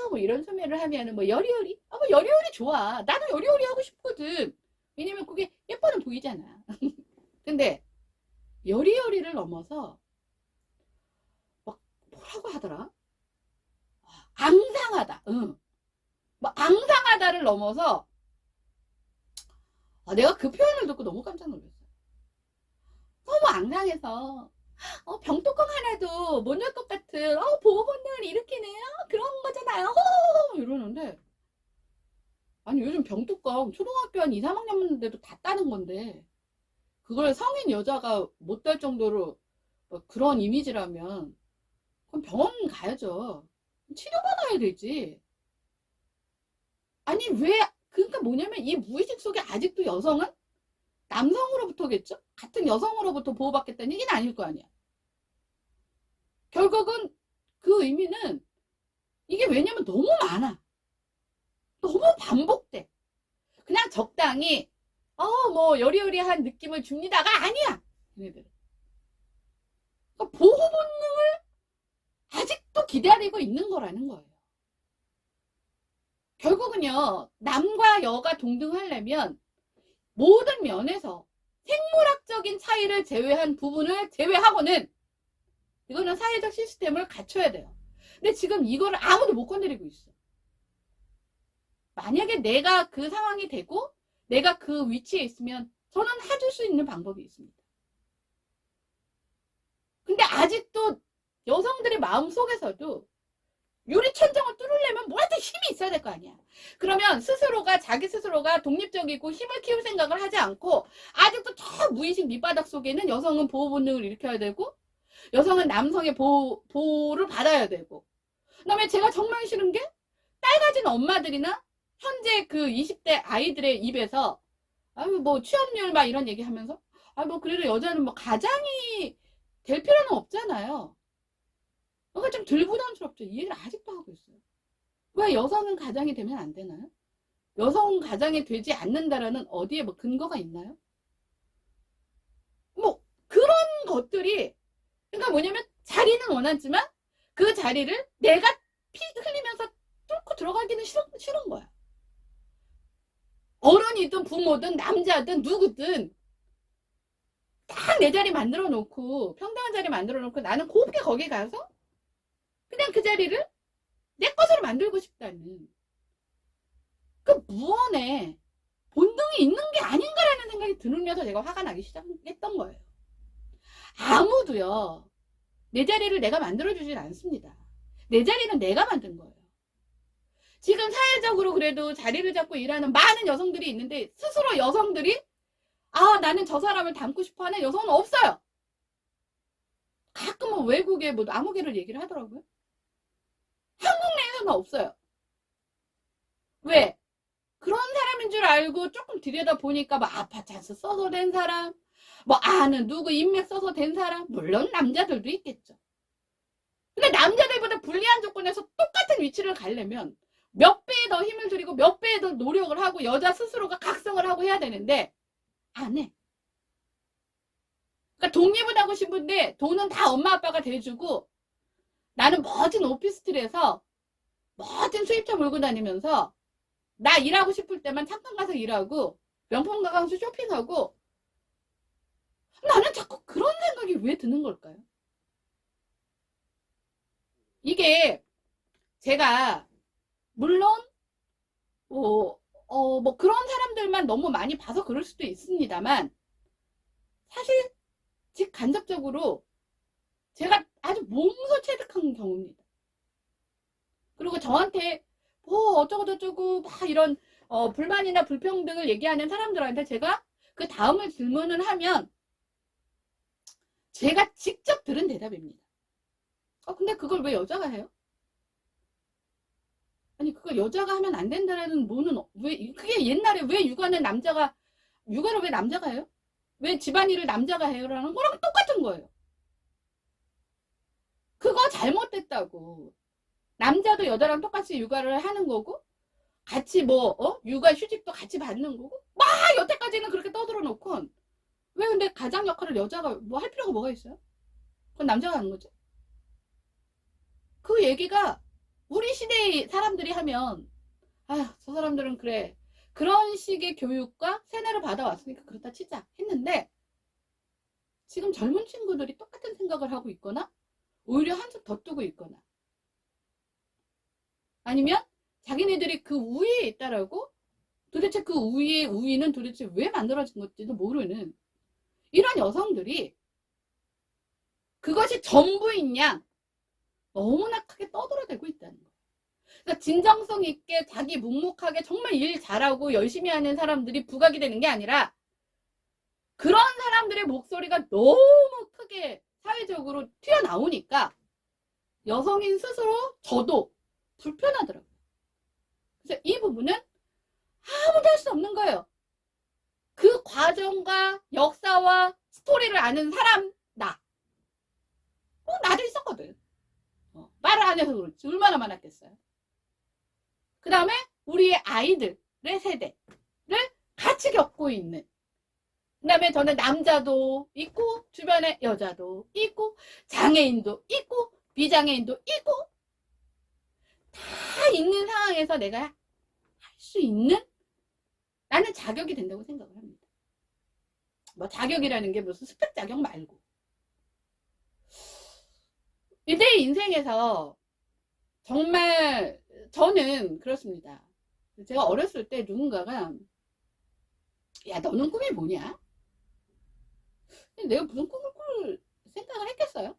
뭐 이런 소매를 하면은 뭐 여리여리 뭐 여리여리 좋아 나도 여리여리 하고 싶거든 왜냐면 그게 예뻐는 보이잖아 근데 여리여리를 넘어서 막 뭐라고 하더라 앙상하다 뭐 앙상하다를 넘어서 내가 그 표현을 듣고 너무 깜짝 놀랐어요. 너무 앙상해서 병뚜껑 하나도 못 열 것 같은 보건을 일으키네요 그런 거잖아요 이러는데 아니 요즘 병뚜껑 초등학교 한 2, 3학년 돼도 다 따는 건데 그걸 성인 여자가 못 딸 정도로 그런 이미지라면 그럼 병원 가야죠. 치료받아야 되지. 아니 왜 그러니까 뭐냐면 이 무의식 속에 아직도 여성은 남성으로부터겠죠? 같은 여성으로부터 보호받겠다는 얘기는 아닐 거 아니야. 결국은 그 의미는 이게 왜냐면 너무 많아. 너무 반복돼. 그냥 적당히 뭐 여리여리한 느낌을 줍니다가 아니야. 얘네들은. 그러니까 보호 본능을 아직도 기다리고 있는 거라는 거예요. 결국은요. 남과 여가 동등하려면 모든 면에서 생물학적인 차이를 제외한 부분을 제외하고는 이거는 사회적 시스템을 갖춰야 돼요. 근데 지금 이거를 아무도 못 건드리고 있어. 만약에 내가 그 상황이 되고 내가 그 위치에 있으면 저는 해줄 수 있는 방법이 있습니다. 근데 아직도 여성들의 마음속에서도 유리천장을 뚫으려면 뭐라도 힘이 있어야 될 거 아니야. 그러면 자기 스스로가 독립적이고 힘을 키울 생각을 하지 않고 아직도 저 무의식 밑바닥 속에는 여성은 보호 본능을 일으켜야 되고 여성은 남성의 보호를 받아야 되고, 그다음에 제가 정말 싫은 게 딸 가진 엄마들이나 현재 그 20대 아이들의 입에서 아유 뭐 취업률 막 이런 얘기하면서 아 뭐 그래도 여자는 뭐 가장이 될 필요는 없잖아요. 그러니까 좀 덜 부담스럽죠. 이 얘기를 아직도 하고 있어요. 왜 여성은 가장이 되면 안 되나요? 여성은 가장이 되지 않는다라는 어디에 뭐 근거가 있나요? 뭐 그런 것들이, 그러니까 뭐냐면 자리는 원하지만 그 자리를 내가 피 흘리면서 뚫고 들어가기는 싫은 거야. 어른이든 부모든 남자든 누구든 딱 내 자리 만들어 놓고 평등한 자리 만들어 놓고 나는 곱게 거기 가서 그냥 그 자리를 내 것으로 만들고 싶다는 그 무언의 본능이 있는 게 아닌가라는 생각이 들으면서 제가 화가 나기 시작했던 거예요. 아무도요 내 자리를 내가 만들어주진 않습니다. 내 자리는 내가 만든 거예요. 지금 사회적으로 그래도 자리를 잡고 일하는 많은 여성들이 있는데 스스로 여성들이 아 나는 저 사람을 닮고 싶어 하는 여성은 없어요. 가끔은 외국에 뭐 아무개를 얘기를 하더라고요. 한국 내에서는 없어요. 왜? 그런 사람인 줄 알고 조금 들여다보니까 뭐 아파트에서 써서 된 사람, 뭐 아는 누구 인맥 써서 된 사람, 물론 남자들도 있겠죠. 근데 남자들보다 불리한 조건에서 똑같은 위치를 가려면 몇 배에 더 힘을 들이고 몇 배에 더 노력을 하고 여자 스스로가 각성을 하고 해야 되는데 안 해. 그러니까 독립은 하고 싶은데 돈은 다 엄마 아빠가 대주고 나는 멋진 오피스텔에서 멋진 수입차 몰고 다니면서 나 일하고 싶을 때만 잠깐 가서 일하고 명품 가방에서 쇼핑하고 나는 자꾸 그런 생각이 왜 드는 걸까요? 이게 제가 물론 뭐 그런 사람들만 너무 많이 봐서 그럴 수도 있습니다만 사실 간접적으로 제가 아주 몸소 체득한 경우입니다. 그리고 저한테 뭐 어쩌고저쩌고 막 이런 불만이나 불평등을 얘기하는 사람들한테 제가 그 다음을 질문을 하면 제가 직접 들은 대답입니다. 근데 그걸 왜 여자가 해요? 아니 그걸 여자가 하면 안 된다는 뭐는 왜 그게 옛날에 왜 육아를 왜 남자가 해요? 왜 집안일을 남자가 해요라는 거랑 똑같은 거예요. 그거 잘못됐다고. 남자도 여자랑 똑같이 육아를 하는 거고 같이 육아 휴직도 같이 받는 거고 막 여태까지는 그렇게 떠들어 놓고 왜 근데 가장 역할을 여자가 뭐 할 필요가 뭐가 있어요? 그건 남자가 하는 거죠. 그 얘기가 우리 시대의 사람들이 하면 저 사람들은 그래 그런 식의 교육과 세뇌를 받아왔으니까 그렇다 치자 했는데 지금 젊은 친구들이 똑같은 생각을 하고 있거나 오히려 한숨 더 뜨고 있거나 아니면 자기네들이 그 우위에 있다라고 도대체 그 우위의 우위는 도대체 왜 만들어진 건지도 모르는 이런 여성들이 그것이 전부인 양 너무나 크게 떠들어대고 있다는 거예요. 그러니까 진정성 있게 자기 묵묵하게 정말 일 잘하고 열심히 하는 사람들이 부각이 되는 게 아니라 그런 사람들의 목소리가 너무 크게 사회적으로 튀어나오니까 여성인 스스로 저도 불편하더라고요. 그래서 이 부분은 아무도 할 수 없는 거예요. 그 과정과 역사와 스토리를 아는 사람 나도 있었거든. 말을 안 해서 그렇지 얼마나 많았겠어요. 그 다음에 우리의 아이들의 세대를 같이 겪고 있는, 그 다음에 저는 남자도 있고 주변에 여자도 있고 장애인도 있고 비장애인도 있고 다 있는 상황에서 내가 할 수 있는 나는 자격이 된다고 생각을 합니다. 뭐 자격이라는 게 무슨 스펙 자격 말고 내 인생에서 정말 저는 그렇습니다. 제가 어렸을 때 누군가가 야 너는 꿈이 뭐냐? 내가 무슨 꿈을 꿀 생각을 했겠어요?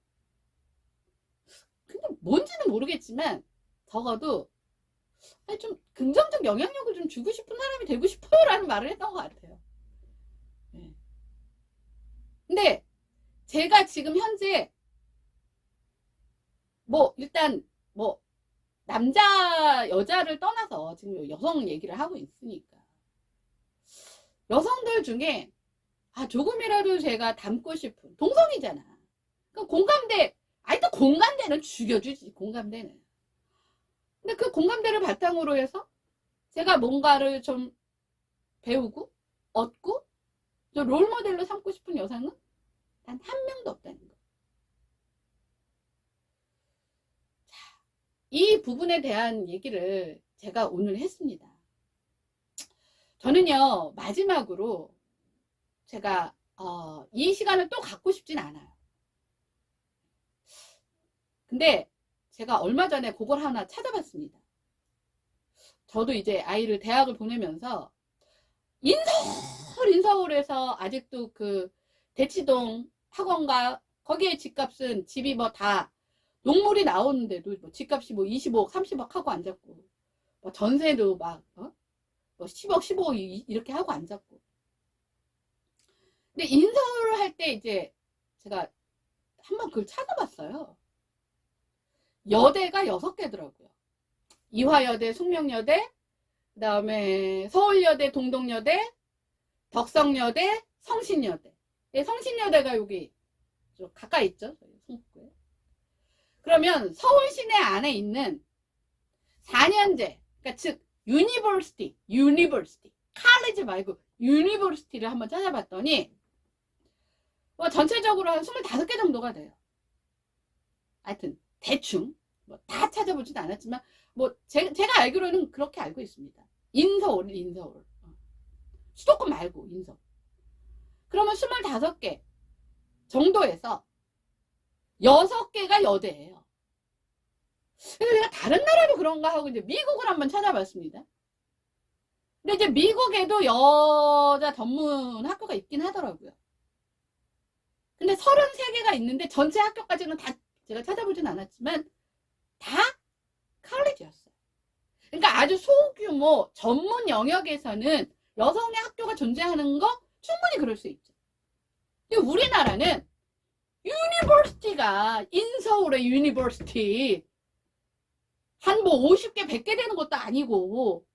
근데 뭔지는 모르겠지만 적어도 좀 긍정적 영향력을 좀 주고 싶은 사람이 되고 싶어요라는 말을 했던 것 같아요. 네. 근데 제가 지금 현재 뭐 일단 뭐 남자 여자를 떠나서 지금 여성 얘기를 하고 있으니까 여성들 중에 조금이라도 제가 닮고 싶은 동성이잖아. 그럼 공감대, 또 공감대는 죽여주지. 공감대는. 근데 그 공감대를 바탕으로 해서 제가 뭔가를 좀 배우고 얻고 롤모델로 삼고 싶은 여성은 단 한 명도 없다는 거. 자, 이 부분에 대한 얘기를 제가 오늘 했습니다. 저는요, 마지막으로 제가 이 시간을 또 갖고 싶진 않아요. 근데 제가 얼마 전에 그걸 하나 찾아봤습니다. 저도 이제 아이를 대학을 보내면서 인서울에서 아직도 그 대치동 학원가 거기에 집값은 집이 뭐 다 농물이 나오는데도 뭐 집값이 뭐 20억 30억 하고 앉았고 뭐 전세도 막 뭐 10억 15억 이렇게 하고 앉았고. 근데 인서울을 할 때 이제 제가 한번 그걸 찾아봤어요. 여대가 6개더라고요. 이화여대, 숙명여대, 그 다음에 서울여대, 동덕여대, 덕성여대, 성신여대. 성신여대가 여기 좀 가까이 있죠. 성북구에. 그러면 서울 시내 안에 있는 4년제, 그러니까 즉 유니버시티, 칼리지 말고 유니버시티를 한번 찾아봤더니 전체적으로 한 25개 정도가 돼요. 하여튼 대충 뭐 다 찾아보지도 않았지만 뭐 제가 알기로는 그렇게 알고 있습니다. 인서울 수도권 말고 인서울. 그러면 25개 정도에서 6개가 여대예요. 그래서 내가 다른 나라도 그런가 하고 이제 미국을 한번 찾아봤습니다. 근데 이제 미국에도 여자 전문 학교가 있긴 하더라고요. 근데 33개가 있는데 전체 학교까지는 다 제가 찾아보진 않았지만 다 칼리지였어요. 그러니까 아주 소규모 전문 영역에서는 여성의 학교가 존재하는 거 충분히 그럴 수 있죠. 근데 우리나라는 유니버시티가 인서울의 유니버시티 한 뭐 50개 100개 되는 것도 아니고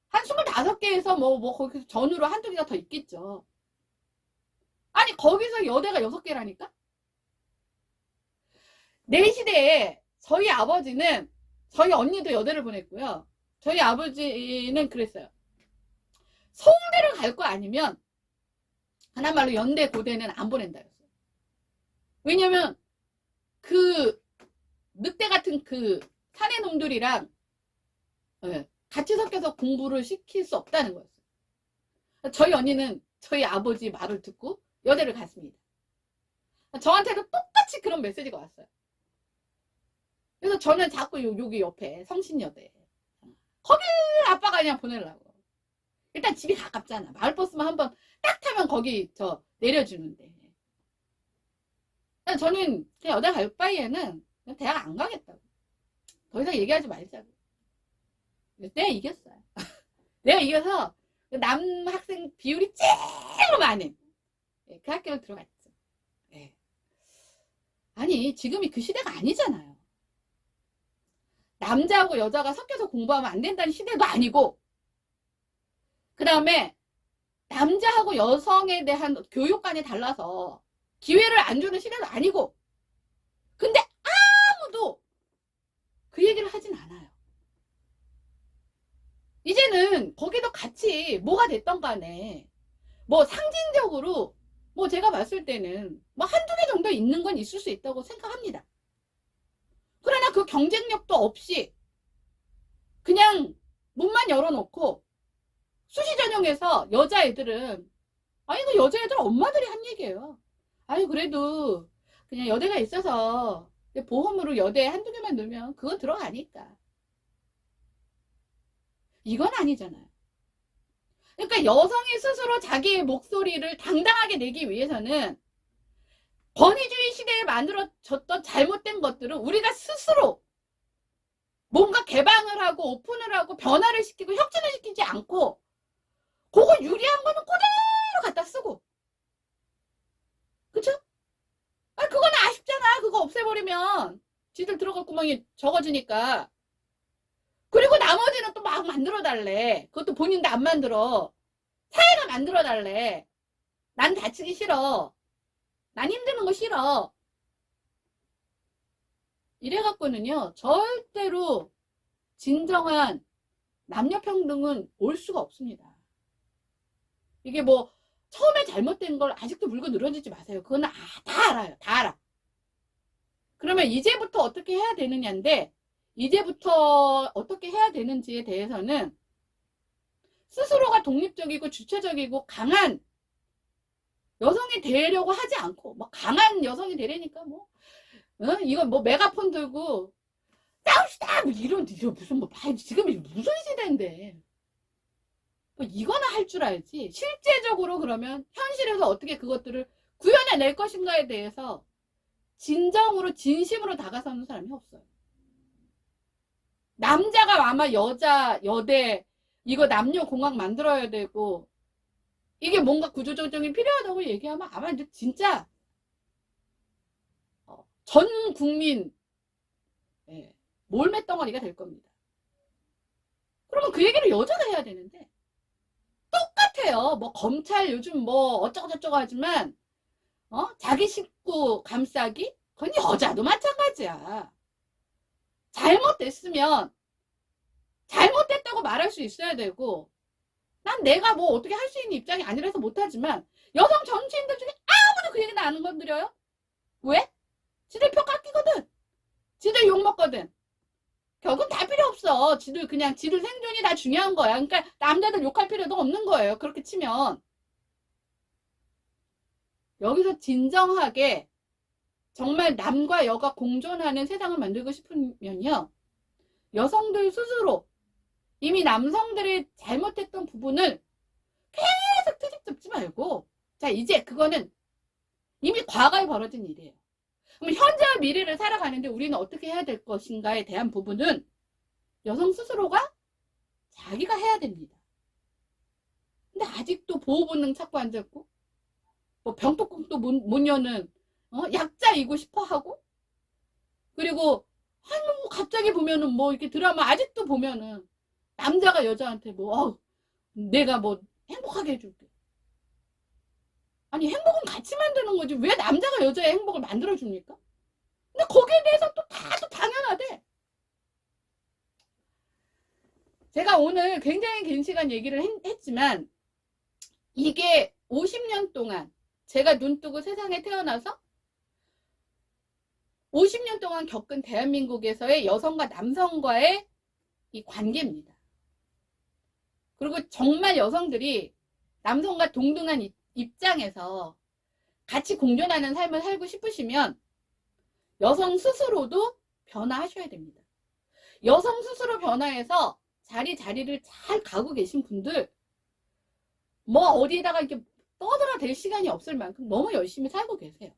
한 25개에서 뭐 거기서 전후로 한두 개가 더 있겠죠. 아니 거기서 여대가 6개라니까? 내 시대에 저희 아버지는 저희 언니도 여대를 보냈고요. 저희 아버지는 그랬어요. 서울대를 갈 거 아니면 하나말로 연대 고대는 안 보낸다 했어요. 왜냐면 그 늑대 같은 그 사내 놈들이랑 같이 섞여서 공부를 시킬 수 없다는 거였어요. 저희 언니는 저희 아버지 말을 듣고 여대를 갔습니다. 저한테도 똑같이 그런 메시지가 왔어요. 그래서 저는 자꾸 여기 옆에 성신여대 거길 아빠가 그냥 보내려고. 일단 집이 가깝잖아. 마을버스만 한번 딱 타면 거기 내려주는데. 저는 그냥 여대 갈 바에는 그냥 대학 안 가겠다고. 더 이상 얘기하지 말자고. 내가 이겼어요. 내가 이겨서 남학생 비율이 제일 많은 그 학교를 들어갔죠. 네. 아니 지금이 그 시대가 아니잖아요. 남자하고 여자가 섞여서 공부하면 안 된다는 시대도 아니고, 그 다음에 남자하고 여성에 대한 교육관이 달라서 기회를 안 주는 시대도 아니고, 근데 아무도 그 얘기를 하진 않아요. 이제는 거기도 같이 뭐가 됐던 간에 뭐 상징적으로 뭐 제가 봤을 때는 뭐 한두 개 정도 있는 건 있을 수 있다고 생각합니다. 그러나 그 경쟁력도 없이 그냥 문만 열어놓고 수시 전형에서 여자애들은 그 여자애들 엄마들이 한 얘기예요. 그래도 그냥 여대가 있어서 보험으로 여대에 한두 개만 넣으면 그거 들어가니까. 이건 아니잖아요. 그러니까 여성이 스스로 자기의 목소리를 당당하게 내기 위해서는 권위주의 시대에 만들어졌던 잘못된 것들을 우리가 스스로 뭔가 개방을 하고 오픈을 하고 변화를 시키고 혁신을 시키지 않고 그거 유리한 거는 그대로 갖다 쓰고. 그쵸? 아, 그거는 아쉽잖아. 그거 없애버리면 지들 들어갈 구멍이 적어지니까. 그리고 나머지는 또 막 만들어 달래. 그것도 본인도 안 만들어. 사회가 만들어 달래. 난 다치기 싫어. 난 힘드는 거 싫어. 이래갖고는요, 절대로 진정한 남녀평등은 올 수가 없습니다. 이게 뭐 처음에 잘못된 걸 아직도 물고 늘어지지 마세요. 그건 다 알아요. 다 알아. 그러면 이제부터 어떻게 해야 되느냐인데, 이제부터 어떻게 해야 되는지에 대해서는 스스로가 독립적이고 주체적이고 강한 여성이 되려고 하지 않고, 뭐 강한 여성이 되려니까 뭐 이거 뭐 메가폰 들고 싸웁시다 뭐 이런 무슨 뭐 지금이 무슨 시대인데 뭐 이거나 할 줄 알지. 실제적으로 그러면 현실에서 어떻게 그것들을 구현해낼 것인가에 대해서 진정으로 진심으로 다가서는 사람이 없어요. 남자가 아마 여대 이거 남녀공학 만들어야 되고 이게 뭔가 구조조정이 필요하다고 얘기하면 아마 이제 진짜 전 국민 몰매덩어리가 될 겁니다. 그러면 그 얘기를 여자가 해야 되는데 똑같아요. 뭐 검찰 요즘 뭐 어쩌고저쩌고 하지만 자기 식구 감싸기? 그건 여자도 마찬가지야. 잘못됐으면 잘못됐다고 말할 수 있어야 되고 난 내가 뭐 어떻게 할 수 있는 입장이 아니라서 못하지만 여성 정치인들 중에 아무도 그 얘기는 안 건드려요. 왜? 지들 표 깎이거든. 지들 욕먹거든. 결국은 다 필요 없어. 지들 그냥 지들 생존이 다 중요한 거야. 그러니까 남자들 욕할 필요도 없는 거예요. 그렇게 치면. 여기서 진정하게 정말 남과 여가 공존하는 세상을 만들고 싶으면요. 여성들 스스로 이미 남성들이 잘못했던 부분을 계속 트집 잡지 말고 자 이제 그거는 이미 과거에 벌어진 일이에요. 그럼 현재와 미래를 살아가는데 우리는 어떻게 해야 될 것인가에 대한 부분은 여성 스스로가 자기가 해야 됩니다. 근데 아직도 보호본능 찾고 앉았고 뭐 병뚜껑도 못 여는 약자이고 싶어 하고 그리고 아니 뭐 갑자기 보면은 뭐 이렇게 드라마 아직도 보면은 남자가 여자한테 뭐 내가 뭐 행복하게 해줄게. 아니 행복은 같이 만드는 거지 왜 남자가 여자의 행복을 만들어줍니까? 근데 거기에 대해서 또 다도 당연하대. 제가 오늘 굉장히 긴 시간 얘기를 했지만 이게 50년 동안 제가 눈뜨고 세상에 태어나서 50년 동안 겪은 대한민국에서의 여성과 남성과의 이 관계입니다. 그리고 정말 여성들이 남성과 동등한 입장에서 같이 공존하는 삶을 살고 싶으시면 여성 스스로도 변화하셔야 됩니다. 여성 스스로 변화해서 자리를 잘 가고 계신 분들 뭐 어디에다가 이렇게 떠들어댈 시간이 없을 만큼 너무 열심히 살고 계세요.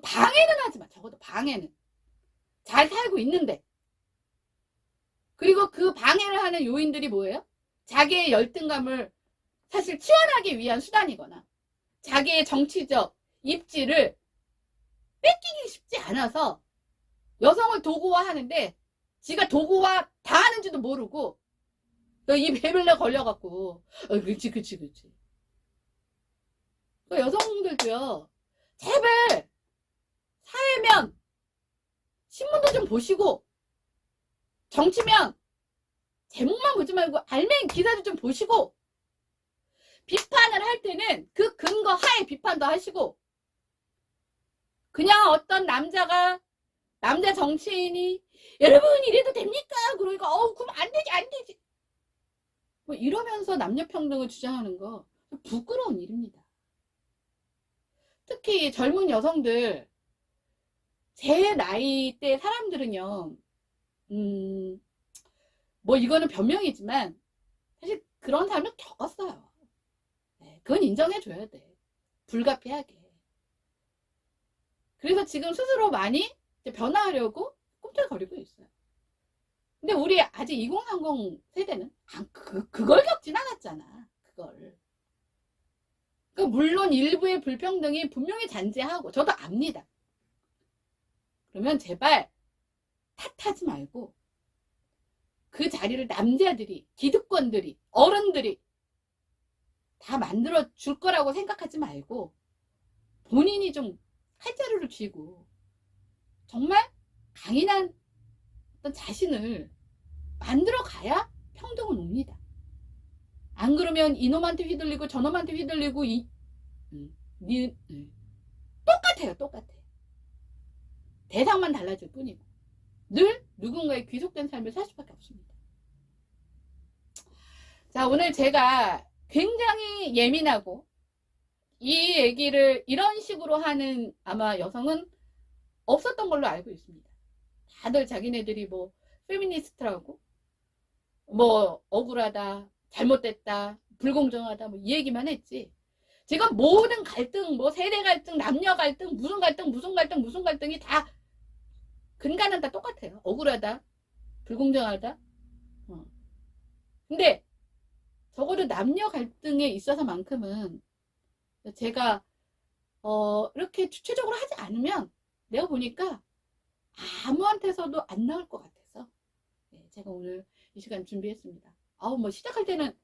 방해는 하지 마. 적어도 방해는. 잘 살고 있는데. 그리고 그 방해를 하는 요인들이 뭐예요? 자기의 열등감을 사실 치환하기 위한 수단이거나 자기의 정치적 입지를 뺏기기 쉽지 않아서 여성을 도구화하는데 지가 도구화 다 하는지도 모르고 이 배불러 걸려갖고 그치 여성들도요 제발 사회면 신문도 좀 보시고 정치면 제목만 보지 말고 알맹이 기사도 좀 보시고 비판을 할 때는 그 근거 하에 비판도 하시고 그냥 어떤 남자 정치인이 여러분 이래도 됩니까? 그러니까 그럼 안 되지 뭐 이러면서 남녀평등을 주장하는 거 부끄러운 일입니다. 특히 젊은 여성들 제 나이대 사람들은요 뭐 이거는 변명이지만 사실 그런 삶을 겪었어요. 그건 인정해줘야 돼. 불가피하게. 그래서 지금 스스로 많이 변화하려고 꿈틀거리고 있어요. 근데 우리 아직 2030 세대는 그걸 겪진 않았잖아. 그걸. 그러니까 물론 일부의 불평등이 분명히 잔재하고 저도 압니다. 그러면 제발 탓하지 말고 그 자리를 남자들이, 기득권들이, 어른들이 다 만들어 줄 거라고 생각하지 말고 본인이 좀 칼자루를 쥐고 정말 강인한 어떤 자신을 만들어 가야 평등은 옵니다. 안 그러면 이놈한테 휘둘리고 저놈한테 휘둘리고 똑같아요. 똑같아요. 대상만 달라질 뿐이고 늘 누군가의 귀속된 삶을 살 수밖에 없습니다. 자, 오늘 제가 굉장히 예민하고 이 얘기를 이런 식으로 하는 아마 여성은 없었던 걸로 알고 있습니다. 다들 자기네들이 뭐 페미니스트라고 뭐 억울하다, 잘못됐다, 불공정하다 뭐 이 얘기만 했지. 제가 모든 갈등, 뭐 세대 갈등, 남녀 갈등, 무슨 갈등이 다 근간은 다 똑같아요. 억울하다, 불공정하다. 근데 적어도 남녀 갈등에 있어서만큼은 제가 이렇게 주체적으로 하지 않으면 내가 보니까 아무한테서도 안 나올 것 같아서 제가 오늘 이 시간 준비했습니다. 뭐 시작할 때는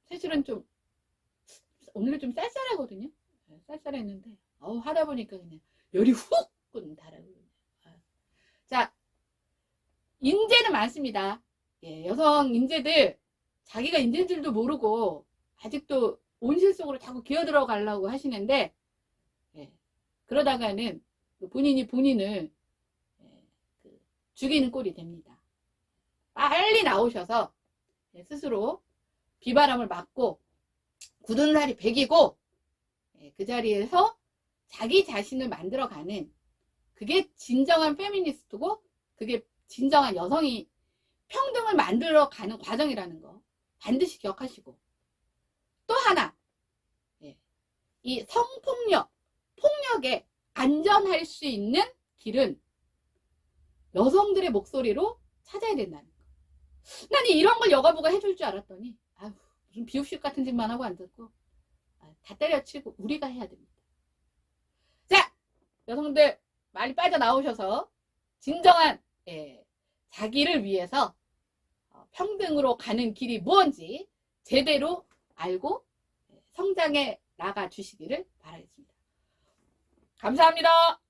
사실은 좀 오늘은 좀 쌀쌀하거든요. 쌀쌀했는데 하다 보니까 그냥 열이 훅 달아오르네요. 자, 인재는 많습니다. 여성 인재들 자기가 인재인 줄도 모르고 아직도 온실 속으로 자꾸 기어들어 가려고 하시는데 그러다가는 본인이 본인을 죽이는 꼴이 됩니다. 빨리 나오셔서 스스로 비바람을 맞고 굳은 살이 배기고 그 자리에서 자기 자신을 만들어가는 그게 진정한 페미니스트고 그게 진정한 여성이 평등을 만들어가는 과정이라는 거 반드시 기억하시고 또 하나 이 성폭력, 폭력에 안전할 수 있는 길은 여성들의 목소리로 찾아야 된다는 거. 난 이런 걸 여가부가 해줄 줄 알았더니 무슨 비읍식 같은 짓만 하고 앉았고 다 때려치고 우리가 해야 됩니다. 자, 여성들 많이 빠져나오셔서 진정한 자기를 위해서 평등으로 가는 길이 무엇인지 제대로 알고 성장해 나가 주시기를 바라겠습니다. 감사합니다.